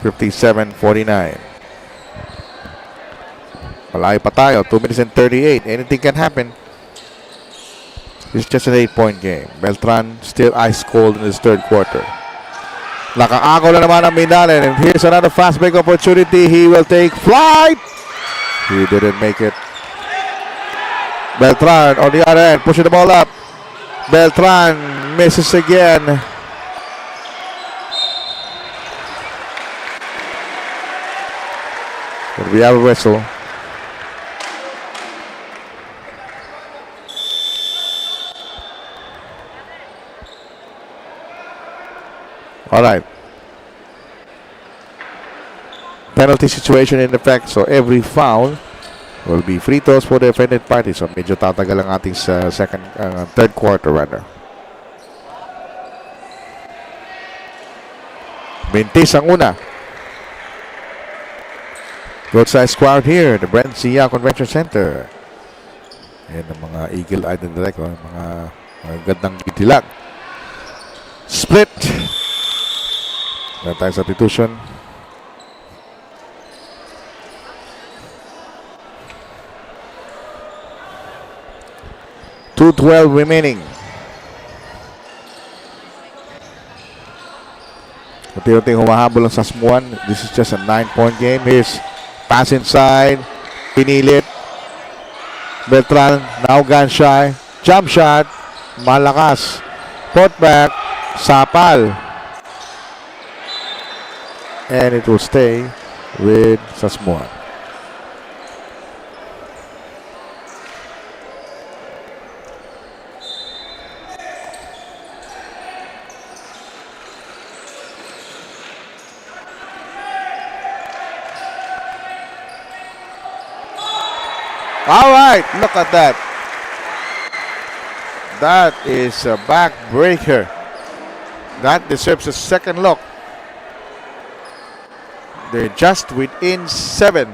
(57-49). Malayo pa tayo. 2 minutes and 38. Anything can happen. It's just an 8-point game. Beltran still ice cold in his third quarter. Nakaako na naman ang Minalin. And here's another fast break opportunity. He will take flight. He didn't make it. Beltran on the other end. Pushing the ball up. Beltran misses again. We have a whistle. All right. Penalty situation in effect. So every foul will be free throws for the offended party. So medyo tatagal ang ating sa third quarter rather. Mintis ang una. Good size crowd here. The BREN Convention Center. Yan ang mga eagle-eyed na direct. Mga gandang itilag. Split. Meron tayong substitution. .212 remaining. Unti-unting humahabol ang Sasmuan. This is just a 9-point game. Here's pass inside. Pinilit. Beltran now gun shy. Jump shot. Malakas. Put back. Sapal. And it will stay with Sasmuan. All right, look at that. That is a backbreaker. That deserves a second look. They're just within 7.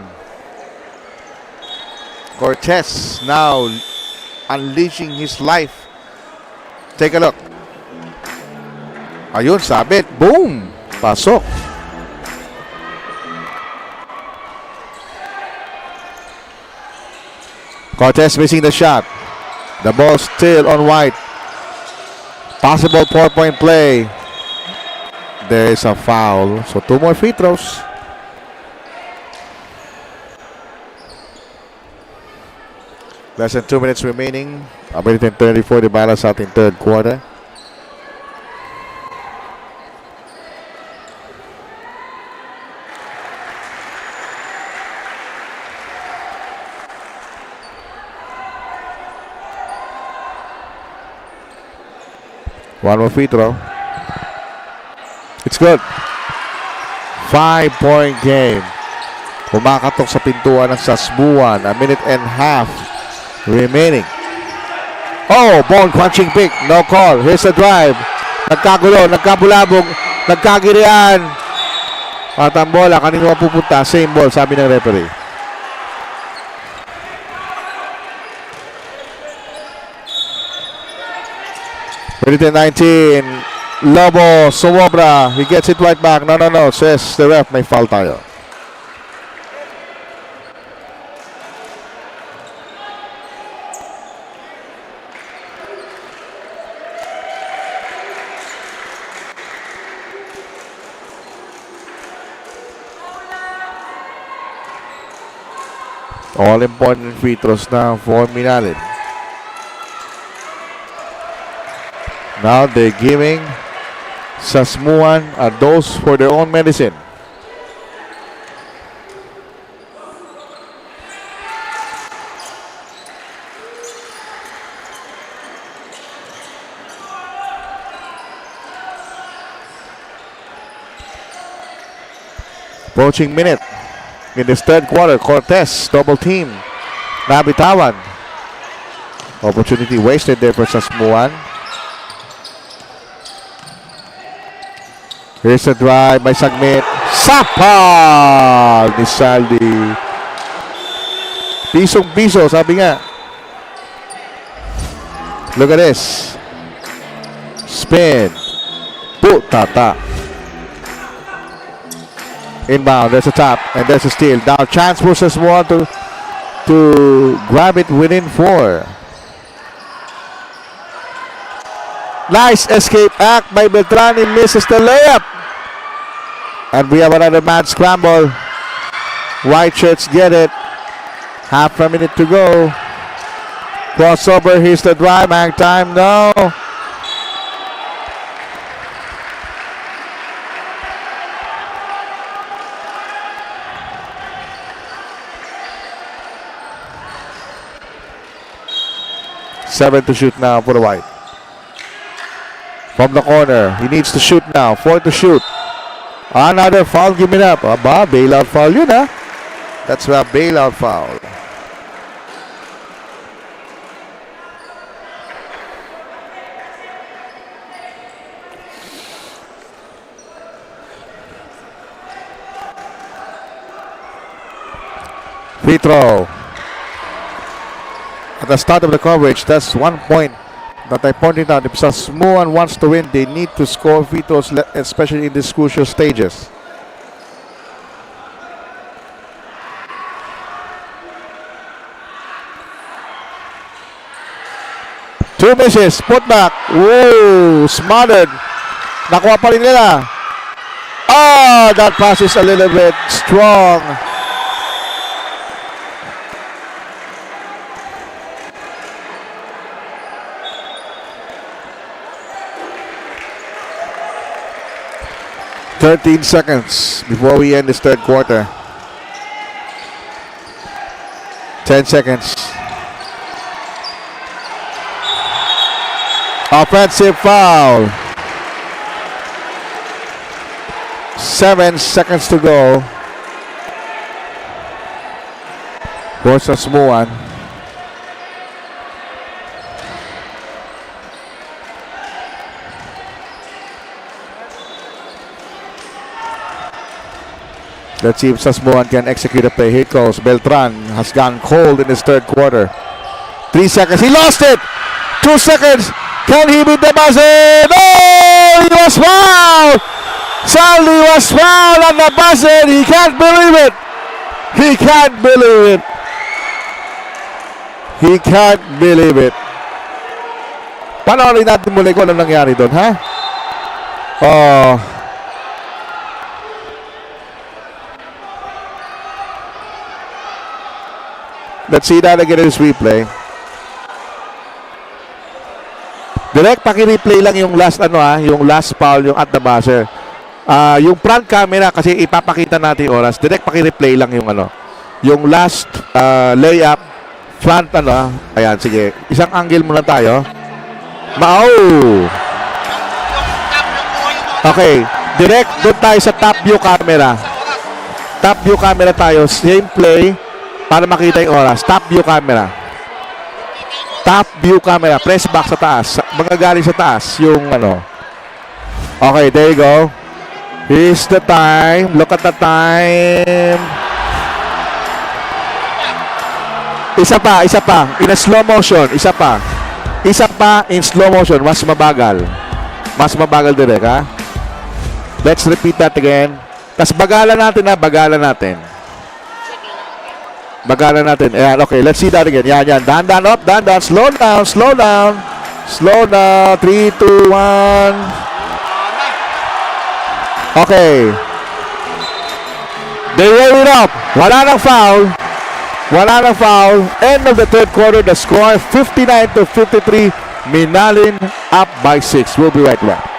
Cortez now unleashing his life. Take a look. Ayun, sabit. Boom! Pasok. Cortez missing the shot. The ball still on White. Possible 4-point play. There is a foul. So 2 more free throws. Less than 2 minutes remaining. A minute and 34 the balance out in third quarter. One more free throw. It's good. 5-point game. Kumakatok sa pintuan ng Sasmuan. A minute and a half remaining. Oh, ball crunching pick. No call. Here's the drive. Nagkagulo, nagkabulabog, nagkagirian. At ang bola, kanino mapupunta? Same ball, sabi ng referee. Minute 19. Lobo, sumobra. He gets it right back. No, says the ref, may foul tayo. All important free throws now for Minalin. Now they're giving Sasmuan a dose for their own medicine. Approaching minute in this third quarter. Cortez double team. Nabitawan. Opportunity wasted there for Sasmuan. Here's a drive by Sagmit. Sapal ni Saldi. Pisong-piso, sabi nga. Look at this. Spin. Putata. Inbound. There's a tap. And there's a steal. Now chance for Sasmuan to grab it within 4. Nice escape act by Beltrán. He misses the layup. And we have another mad scramble. White shirts get it. Half a minute to go. Crossover. Here's the drive. Hang time. No. Seven to shoot now for the White. From the corner. He needs to shoot now. 4 to shoot. Another foul given up. Aba, bailout foul yun, ha? That's a bailout foul. Free throw. At the start of the coverage, that's 1 point that I pointed out. If Sasmuan wants to win, they need to score free throws, especially in these crucial stages. Two misses, put back. Woo, smothered. Nakuha pa rin nila. Oh, that pass is a little bit strong. "13 seconds before we end this third quarter. 10 seconds. Offensive foul. 7 seconds to go. For Sasmuan. Let's see if Sasmuan can execute a play. Here it goes. Beltrán has gone cold in his third quarter. 3 seconds. He lost it. 2 seconds. Can he beat the buzzer? No! He was fouled! Saldi was fouled on the buzzer. He can't believe it. He can't believe it. He can't believe it. Panoorin natin muli kung ano nangyari doon, ha? Oh. Let's see that again in this replay. Direct paki-replay lang yung last yung last foul, yung at the buzzer. Yung front camera kasi ipapakita natin yung oras. Direct paki-replay lang yung yung last layup front Ayan, sige. Isang angle muna tayo. Okay, direct doon tayo sa top view camera. Top view camera tayo, same play para makita yung oras. Top view camera. Top view camera. Press back sa taas. Magagaling sa taas yung Okay, there you go. Here's the time. Look at the time. Isa pa. In a slow motion. Isa pa in slow motion. Mas mabagal. Mas mabagal direct, ha? Let's repeat that again. Tapos bagalan natin, ha? Bagalan natin. Bagalan natin. Ayan, okay. Let's see that again. Yan, yan. Dahan-dahan up, dahan-dahan. Slow down, slow down. Slow down. 3, 2, 1. Okay. They roll it up. Wala nang foul. Wala nang foul. End of the third quarter. The score 59-53. Minalin up by 6. We'll be right back.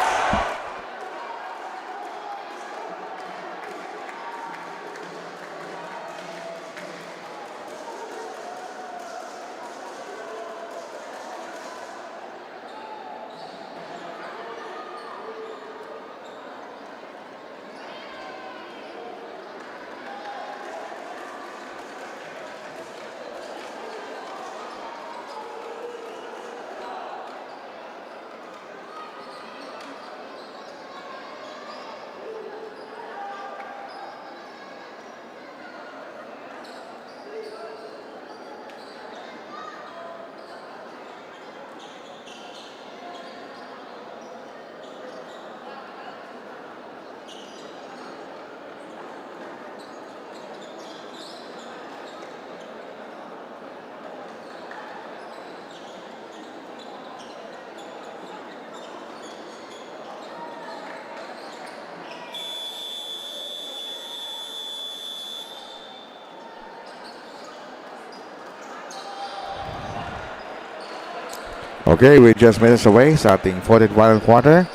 Okay, we're just minutes away sa ating 41st quarter.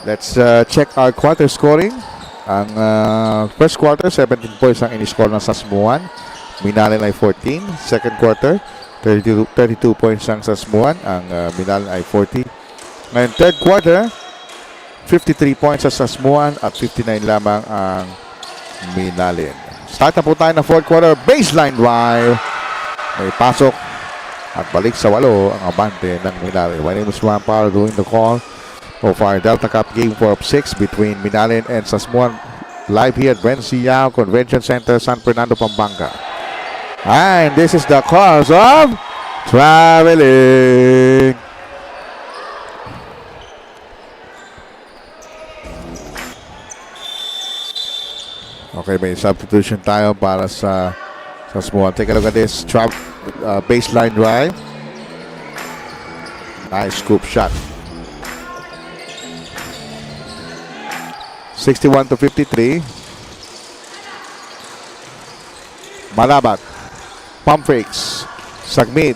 Let's check our quarter scoring. Ang first quarter, 17 points ang in-score ng Sasmuan. Minalin ay 14. Second quarter, 32 points ang Sasmuan. Ang Minalin ay 40. Ngayon, third quarter, 53 points sa Sasmuan at 59 lamang ang Minalin. Start na po tayo ng fourth quarter. Baseline drive. May pasok. At balik sa 8 ang abante ng Minalin. My name is Juan Paulo doing the call of our Delta Cup Game 4 of 6 between Minalin and Sasmuan. Live here at BREN GUIAO Convention Center, San Fernando, Pampanga. And this is the cause of traveling. Okay, may substitution tayo para sa Sasmuan. Take a look at this baseline drive. Nice scoop shot. 61-53. Malabat. Pump fakes. Sagmit.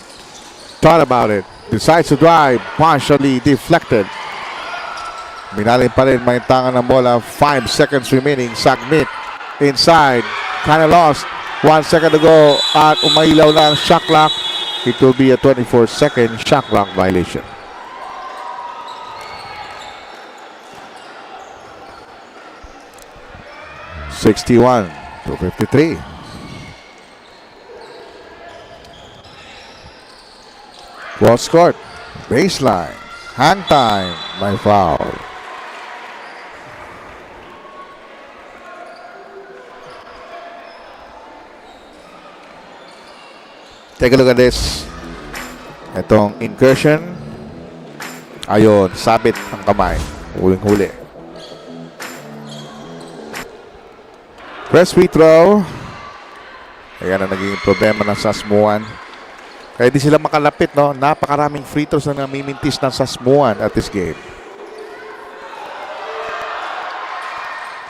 Thought about it. Decides to drive. Partially deflected. Minalin pa rin. May tangan ng bola. 5 seconds remaining. Sagmit. Inside. Kinda lost. 1 second to go at umailaw na ang shot clock. It will be a 24-second shot clock violation. (61-53). Ball scored. Baseline. Hand time by foul. Take a look at this. Itong incursion. Ayun, sabit ang kamay. Huling-huli. First free throw. Ayan ang naging problema ng Sasmuan. Kaya di sila makalapit, no? Napakaraming free throws na namimintis ng Sasmuan at this game.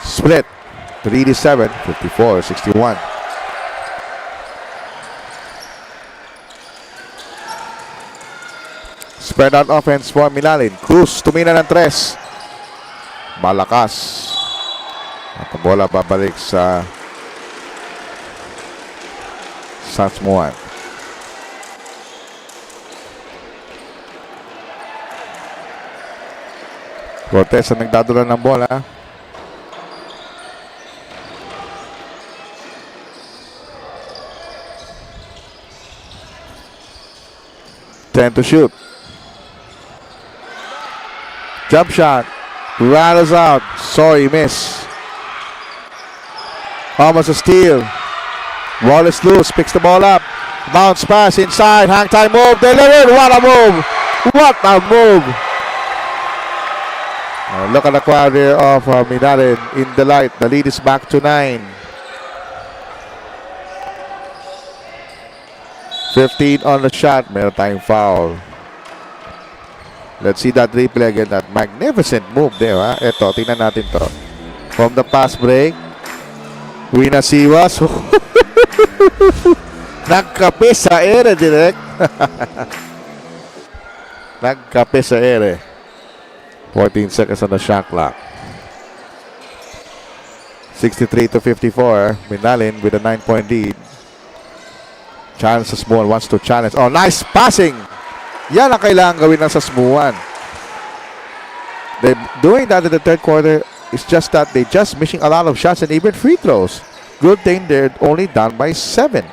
Split. 37, 54, 61. Spread out offense for Minalin. Cruz, tumina ng 3. Malakas. At ang bola babalik sa Sasmuan. Cortez ang nagdadala ng bola. Ten to shoot. Jump shot. Rattles out. Sorry, miss. Almost a steal. Ball is loose. Picks the ball up. Bounce pass inside. Hang time move. Delivered. What a move. What a move. Look at the crowd there of Minalin in the light. The lead is back to 9. 15 on the shot. Meron tayong foul. Let's see that replay again. That magnificent move there. Ha? Ito, tingnan natin to. From the pass break. Winasiwas. Nagkape sa ere direct. Nagkape sa ere. 14 seconds on the shot clock. 63-54. Minalin with a 9-point lead. Sasmuan wants to challenge. Oh, nice passing! Yan ang kailangan gawin ng Sasmuan. They're doing that in the third quarter. It's just that they just missing a lot of shots and even free throws. Good thing they're only down by 7.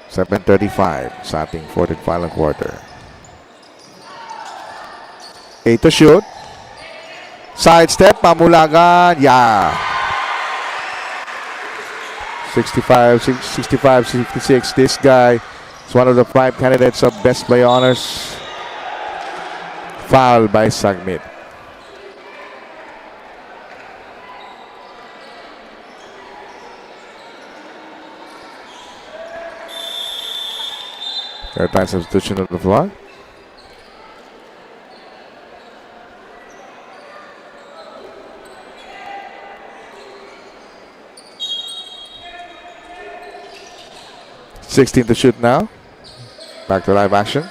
7:35 sa ating fourth and final quarter. 8 to shoot. Side step, pamulagan. Yeah. 65-66. This guy is one of the 5 candidates of Best Play Honors. Foul by Sagmit. Third time substitution on the floor. (16 to shoot now. Back to live action.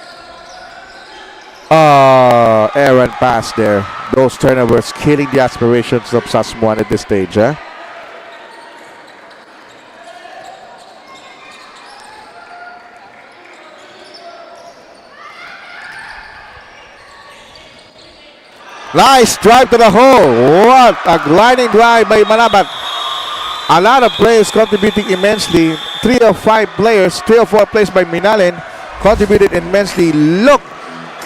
Errant pass there. Those turnovers killing the aspirations of Sasmuan at this stage. Nice drive to the hole. What a gliding drive by Manabat. A lot of players contributing immensely. 3 or 4 players by Minalin contributed immensely. Look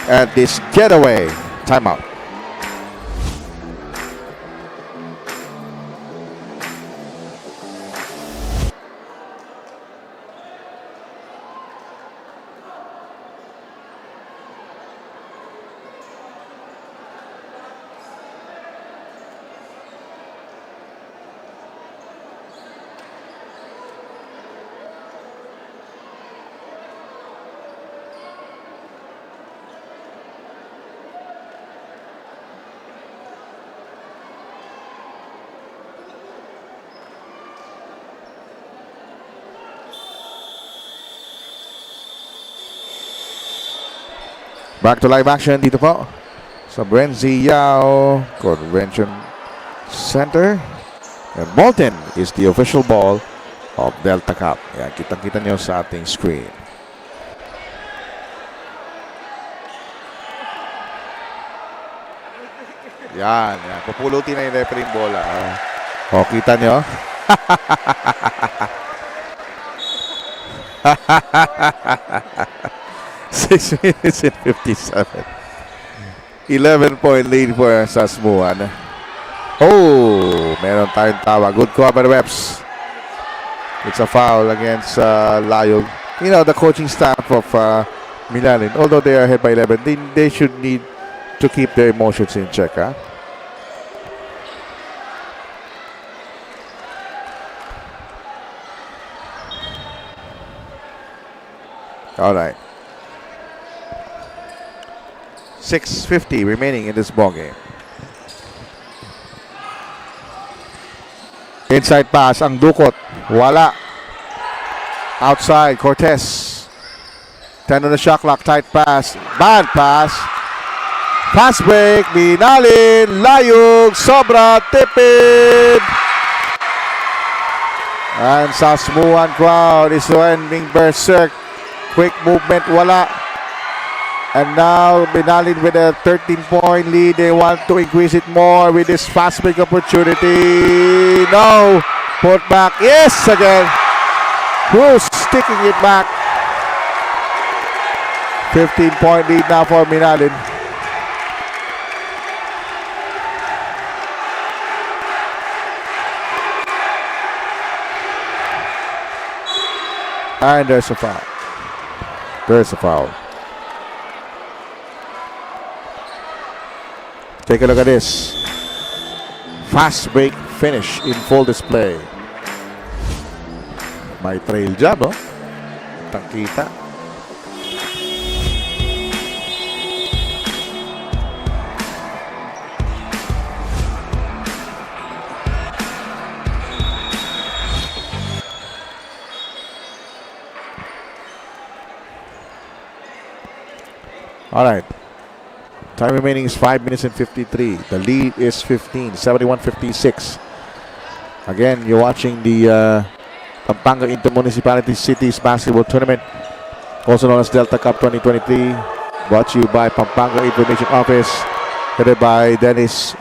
at this getaway. Timeout. Back to live action dito po sa BREN GUIAO Convention Center. And Bolton is the official ball of Delta Cup. Yan, kitang-kita nyo sa ating screen. Yan. Pupulutin na yung referee yung bola. O, kita nyo? 6 minutes and 57. 11-point lead for Sasmuan. Oh, meron tayong tawa. Good call by the reps. It's a foul against Layog. You know, the coaching staff of Minalin, although they are ahead by 11, they should need to keep their emotions in check. Huh? All right. 6:50 remaining in this ball game. Inside pass, ang dukot. Wala. Outside, Cortez. 10 on the shot clock, tight pass. Bad pass. Pass break, Minalin, Layog, sobra, tipid. And Sasmuan crowd is ending berserk. Quick movement, wala. And now Minalin with a 13-point lead. They want to increase it more with this fast break opportunity. No. Put back. Yes, again. Who's sticking it back? 15-point lead now for Minalin. And there's a foul. There's a foul. Take a look at this. Fast break finish in full display. May trail job, oh. Tangkita. All right. Time remaining is 5 minutes and 53. The lead is 15, 71-56. Again, you're watching the Pampanga Inter-Municipalities-Cities Basketball Tournament, also known as Delta Cup 2023, brought to you by Pampanga Information Office, headed by Dennis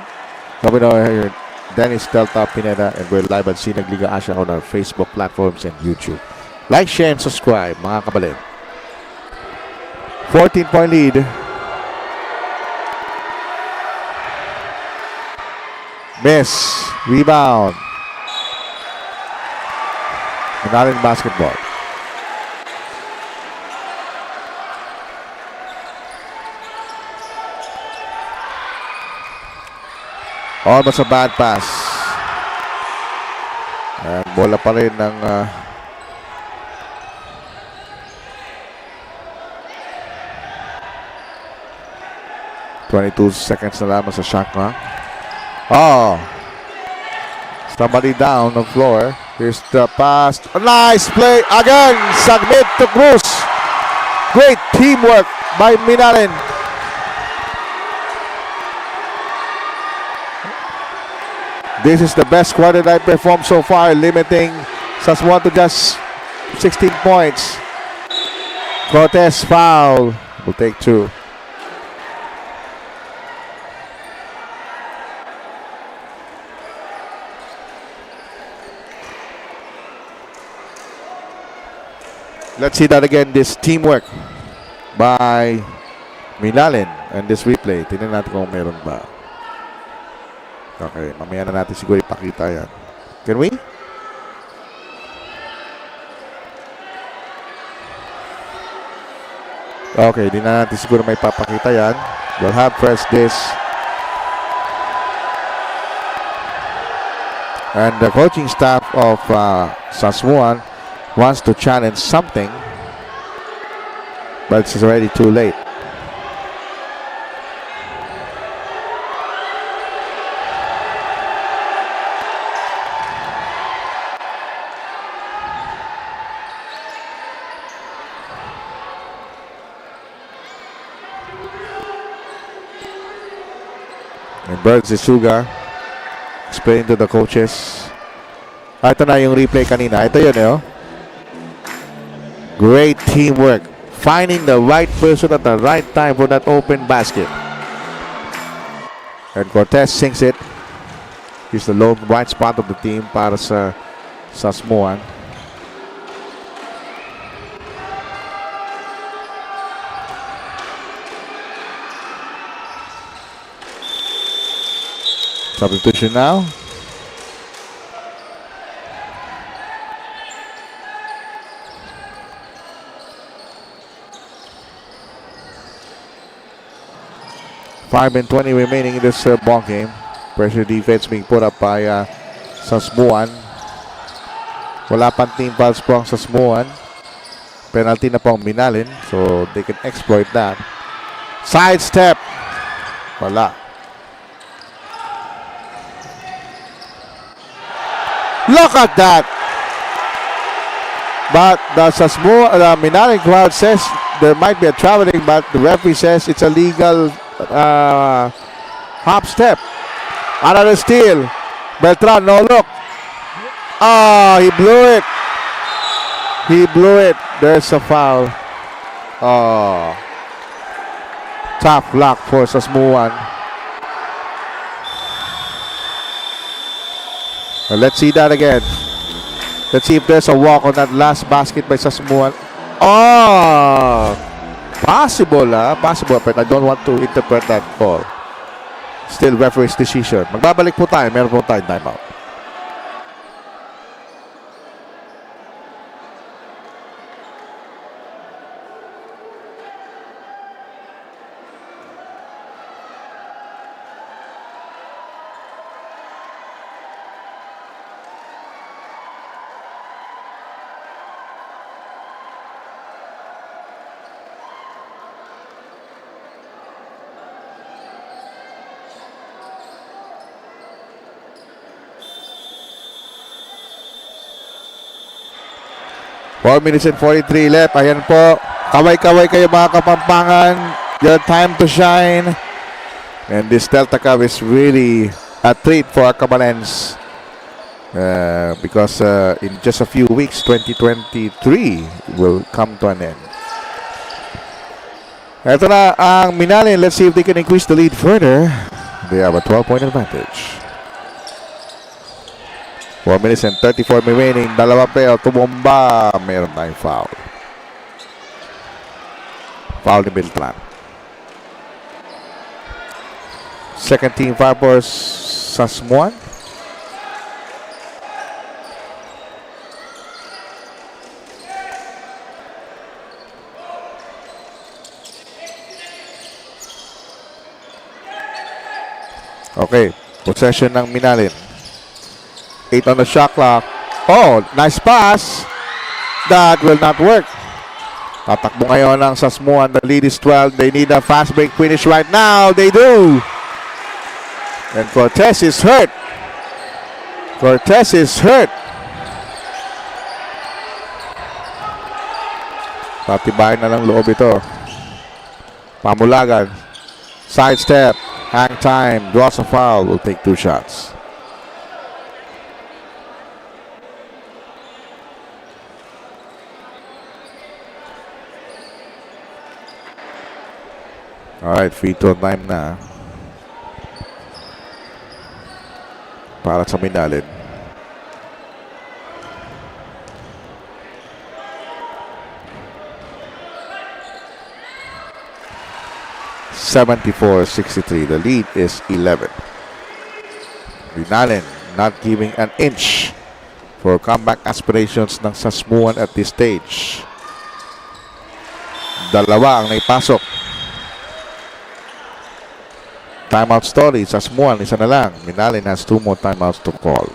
Delta Pineda, and we're live at Sinag Liga Asia on our Facebook platforms and YouTube. Like, share, and subscribe, mga kabalin. 14-point lead. Miss. Rebound. Minalin basketball. Almost a bad pass. And bola pa rin ng 22 seconds na lamang sa shot clock. Oh, somebody down on the floor. Here's the pass. A nice play again. Submit to Cruz. Great teamwork by Minalin. This is the best quarter that I performed so far, limiting Sasmuan to just 16 points. Cortez foul. We'll take 2. Let's see that again, this teamwork by Minalin and this replay. Tingnan natin kung meron ba. Okay, mamaya na natin siguro ipakita yan. Can we? Okay, di na natin siguro may papakita yan. We'll have first this. And the coaching staff of Sasmuan wants to challenge something, but it's already too late. And Berg Zisuga explain to the coaches. Ito na yung replay kanina. Ito yun, eh, oh. Great teamwork. Finding the right person at the right time for that open basket. And Cortez sinks it. He's the lone bright spot of the team para sa Sasmuan. Substitution now. Five and 20 remaining in this ball game. Pressure defense being put up by Sasmuan. Wala pang team fouls po ang Sasmuan. Penalty na po ang Minalin, so they can exploit that. Side step. Wala. Look at that. But the Minalin crowd says there might be a traveling, but the referee says it's a legal hop step. Another steal. Beltran, no look. Oh, he blew it. He blew it. There's a foul. Oh. Tough luck for Sasmuan. Let's see that again. Let's see if there's a walk on that last basket by Sasmuan. Oh! Possible, possible, but I don't want to interpret that call. Still referee's decision. Magbabalik po tayo. Meron po tayong timeout. 4 minutes and 43 left. Ayan po. Kaway-kaway kayo mga Kapampangan. Your time to shine. And this Delta Cup is really a treat for our Cabalens. Because in just a few weeks, 2023 will come to an end. Ito na ang Minalin. Let's see if they can increase the lead further. They have a 12-point advantage. 4 minutes and 34 remaining. Dalawa pair. Tumumba. Meron tayong foul. Foul ni Beltran. Second team foul for Sasmuan. Okay. Possession ng Minalin. 8 on the shot clock. Oh, nice pass. That will not work. Tatakbo ngayon ng Sasmuan. The lead is 12. They need a fast break finish right now. They do. And Cortez is hurt. Cortez is hurt. Tatibayin na lang loob ito. Pamulagan. Side step. Hang time. Draws a foul. Will take 2 shots. Alright, free throw time na para sa Minalin. (74-63). The lead is 11. Minalin not giving an inch for comeback aspirations ng Sasmuan at this stage. Dalawa ang naipasok. Timeout story. Sasmuan, isa na lang. Minalin has 2 more timeouts to call.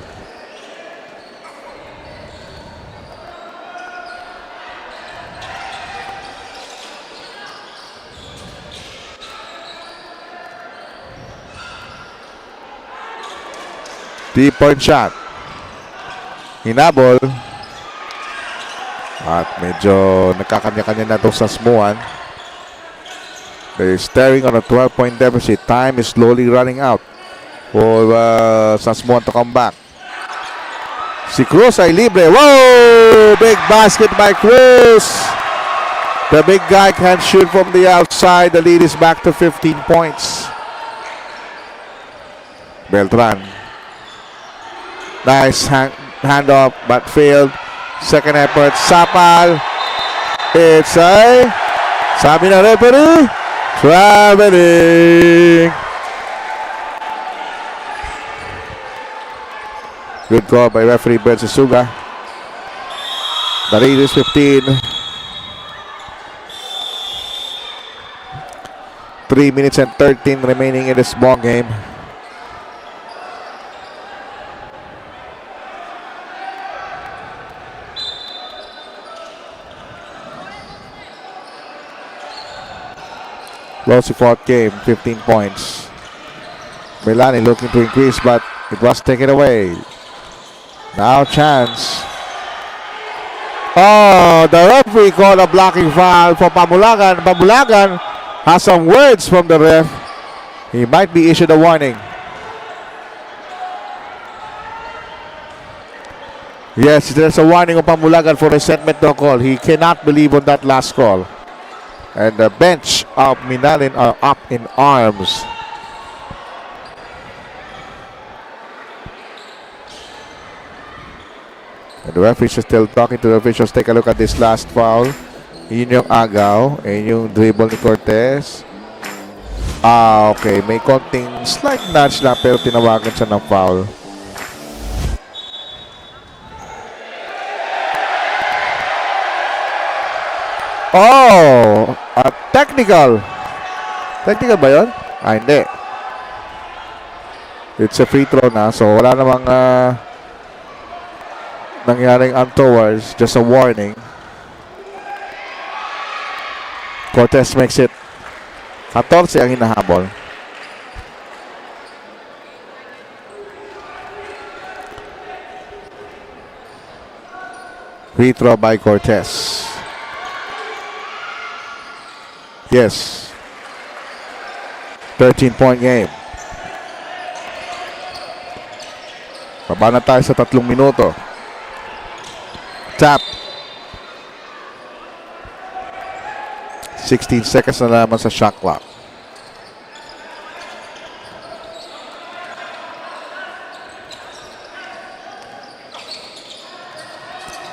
Three-point shot. Hinabol. At medyo nakakanya-kanya na itong Sasmuan. They're staring on a 12-point deficit. Time is slowly running out for Sasmuan to come back. Si Cruz ay libre. Whoa! Big basket by Cruz. The big guy can't shoot from the outside. The lead is back to 15 points. Beltran. Nice handoff but failed. Second effort. Sapal. It's a... Sabi na referee. Traveling. Good call by referee Ben Sisuga. The lead is 15. 3 minutes and 13 remaining in this ball game. Closely fought game, 15 points. Milani looking to increase, but it was taken away. Now chance. Oh, the referee called a blocking foul for Pamulagan. Pamulagan has some words from the ref. He might be issued a warning. Yes, there's a warning of Pamulagan for resentment no call. He cannot believe on that last call. And the bench of Minalin are up in arms. And the referees are still talking to the officials. Take a look at this last foul. Yun yung agaw. And yung dribble ni Cortez. Okay. May konting slight nudge na pero tinawagan siya ng foul. Oh! Technical. Technical ba yun? Hindi. It's a free throw na. So, wala namang nangyaring untowards. Just a warning. Cortez makes it 14 ang hinahabol. Free throw by Cortez. Yes. 13-point game. Baba na tayo sa 3 minuto. Tap. 16 seconds na naman sa shot clock.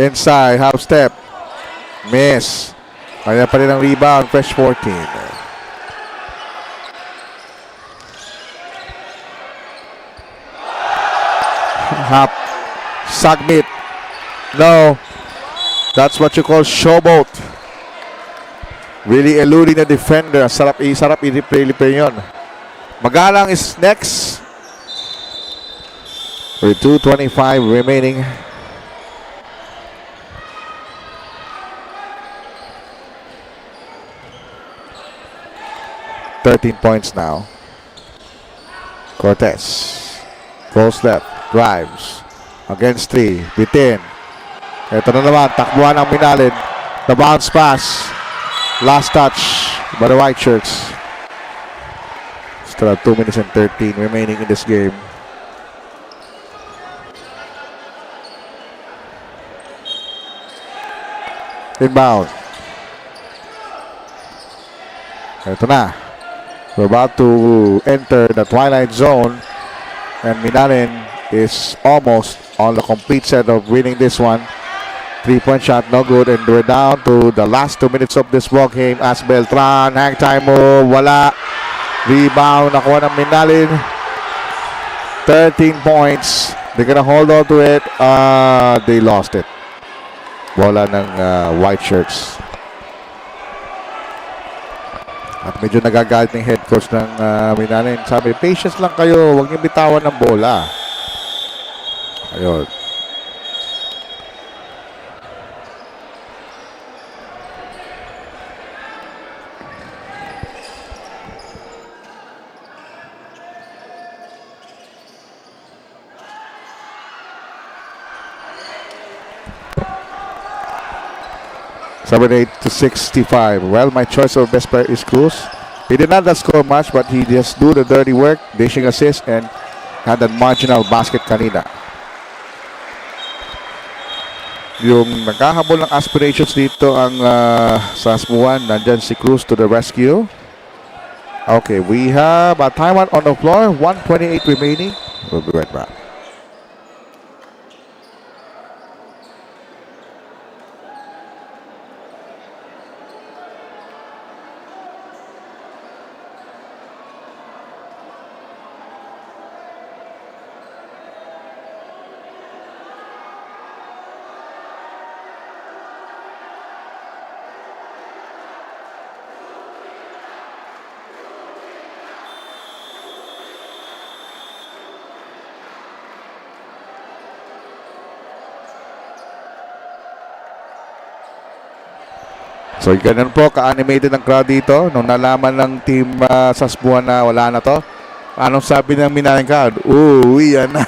Inside, half step. Miss. Kaya pa rin ang rebound, fresh 14. Hop. Submit. No. That's what you call showboat. Really eluding the defender. Sarap i-replay yun. Magalang is next. With 2:25 remaining. $13 points now. Cortez goes left, drives against 3, bitin. Ito na naman, takbuhan ng Minalin. The bounce pass, last touch by the white shirts. Still have 2 minutes and 13 remaining in this game. Inbound. Ito na. We're about to enter the twilight zone, and Minalin is almost on the complete set of winning this one. 3-point shot, no good, and we're down to the last 2 minutes of this ball game. As Beltran, hang time move, wala. Rebound, nakuha ng Minalin. 13 points. They're gonna hold on to it. They lost it. Bola ng white shirts. At medyo nagagalit ng head coach ng Minalin. Sabi, patience lang kayo. Huwag niyo bitawan ng bola. Ayun. $78-65. Well, my choice of best player is Cruz. He did not score much, but he just do the dirty work, dishing assist, and had that marginal basket kanina. Yung naghahabol ng aspirations dito ang Sasmuan. Nandyan si Cruz to the rescue. Okay, we have a timeout on the floor. 1:28 remaining. We'll be right back. So ganun po ka-animated ang crowd dito nung nalaman ng team Sasmuan na wala na to. Anong sabi ng Minalin crowd? Yan na.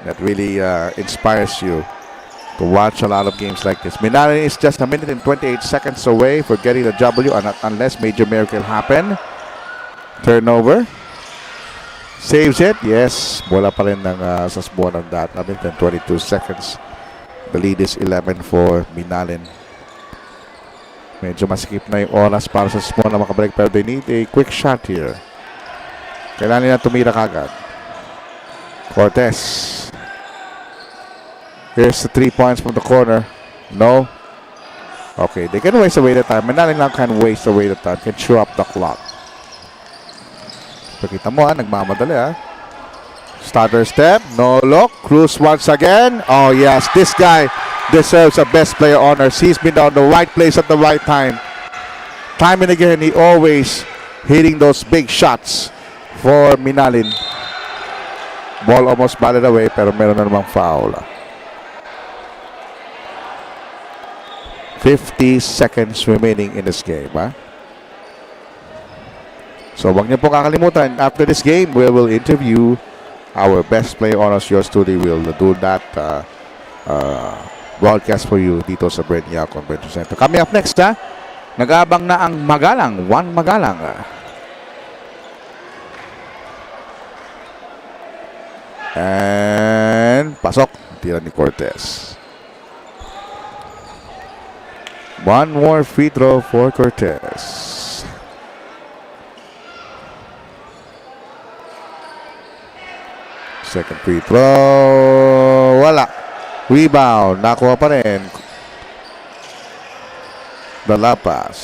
That really inspires you to watch a lot of games like this. Minalin is just a minute and 28 seconds away for getting the W unless major miracle happen. Turnover. Saves it. Yes. Bola pa rin ng Sasmuan on that. A minute and 22 seconds. The lead is 11 for Minalin. Medyo masikip na yung oras para sa Sasmuan na makabalik, pero they need a quick shot here. Kailangan nila tumira kagad. Cortez. Here's the 3 points from the corner. No. Okay, they can waste away the time. Minalin lang can waste away the time. Can chew up the clock. Pakita mo nagmamadali Starter step, no look. Cruz once again. Oh yes, this guy deserves a best player honors. He's been on the right place at the right time. Time and again, he always hitting those big shots for Minalin. Ball almost batted away, pero meron na namang foul. 50 seconds remaining in this game. So wag niyo po kakalimutan, after this game, we will interview our best player honors yours truly will do that broadcast for you dito sa BREN Convention Center. Coming up next, nag-aabang na ang Magalang, Juan Magalang. And pasok, tira ni Cortez. One more free throw for Cortez. Second free throw, wala. Rebound, nakuha pa rin. The Lapas.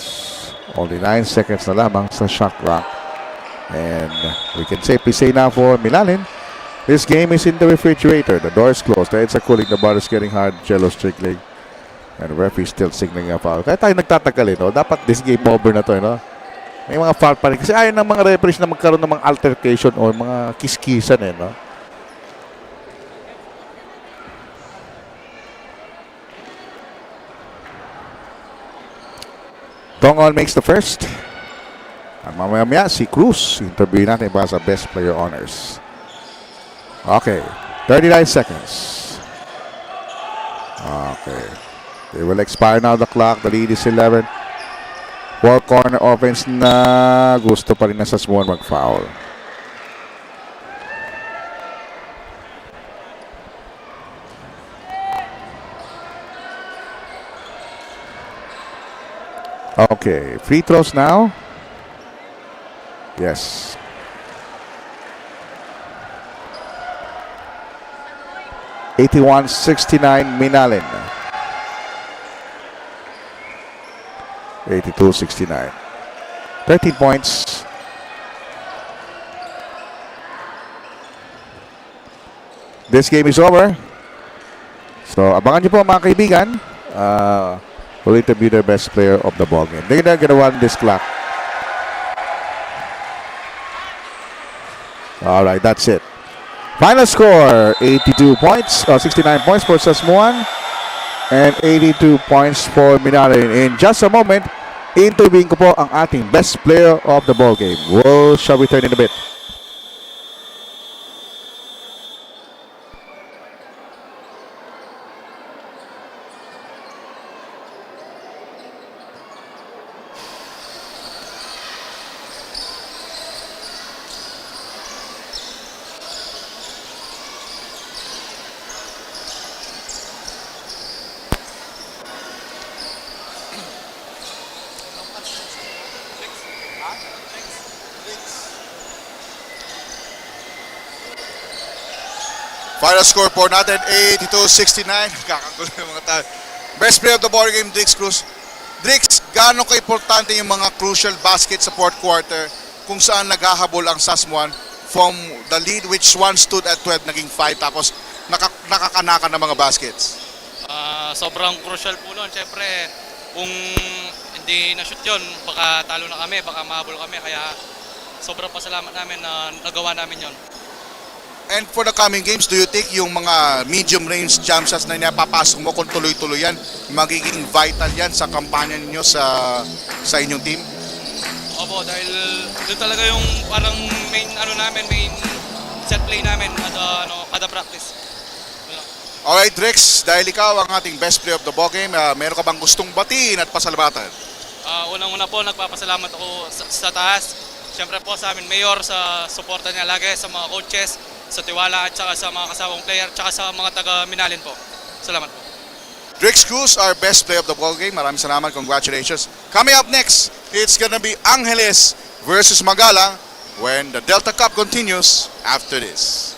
Only 9 seconds na lamang sa shot clock. And we can safely say now for Minalin, this game is in the refrigerator. The door is closed. The heads are cooling. The bar is getting hard. Jello's jiggling. And the referee still signaling a foul. Kaya tayo nagtatagal, no? Dapat this game over na to, no? May mga foul pa rin. Kasi ayaw ng mga referees na magkaroon ng mga altercation o mga kiskisan, no? Tongol makes the first. At mamaya-maya, si Cruz. Interview natin para sa best player honors. Okay. 39 seconds. Okay. They will expire now the clock. The lead is 11. Four corner offense na gusto pa rin na Sasmuan mag-foul. Okay, free throws now. Yes. (81-69) Minalin. 82-69. 13 points. This game is over. So, abangan niyo po mga kaibigan. Will interview their best player of the ball game. They're gonna run this clock. All right, that's it. Final score: 82 points, 69 points for Sasmuan, and 82 points for Minalin. In just a moment, interviewing ko po ang ating best player of the ball game. We'll shall return in a bit. Final score po natin, 82-69. Kakagulo yung mga tayo. Best player of the ball game, Drix Cruz. Drix, gaano ka-importante yung mga crucial basket sa fourth quarter kung saan naghahabol ang Sasmuan from the lead which once stood at 12, naging 5, tapos nakakanakan ng mga baskets? Sobrang crucial po nun. Siyempre, kung hindi na-shoot yun, baka talo na kami, baka mahabol kami. Kaya sobrang pasalamat namin na nagawa namin yun. And for the coming games, do you think yung mga medium range jump shots na napapasok mo kung tuloy-tuloy yan, magiging vital yan sa kampanya ninyo sa inyong team? Opo, dahil doon talaga yung parang main set play namin kada practice. Alright, Drex, dahil ikaw ang ating best player of the ball game, meron ka bang gustong batiin at pasalamatan? Unang-una po, nagpapasalamat ako sa taas. Siyempre po sa amin, Mayor, sa suporta niya lagi, sa mga coaches, sa tiwala at saka sa mga kasawang player at saka sa mga taga-Minalin po. Salamat po. Drix Cruz, our best player of the ball game. Maraming salamat. Congratulations. Coming up next, it's gonna be Angeles versus Magalang when the Delta Cup continues after this.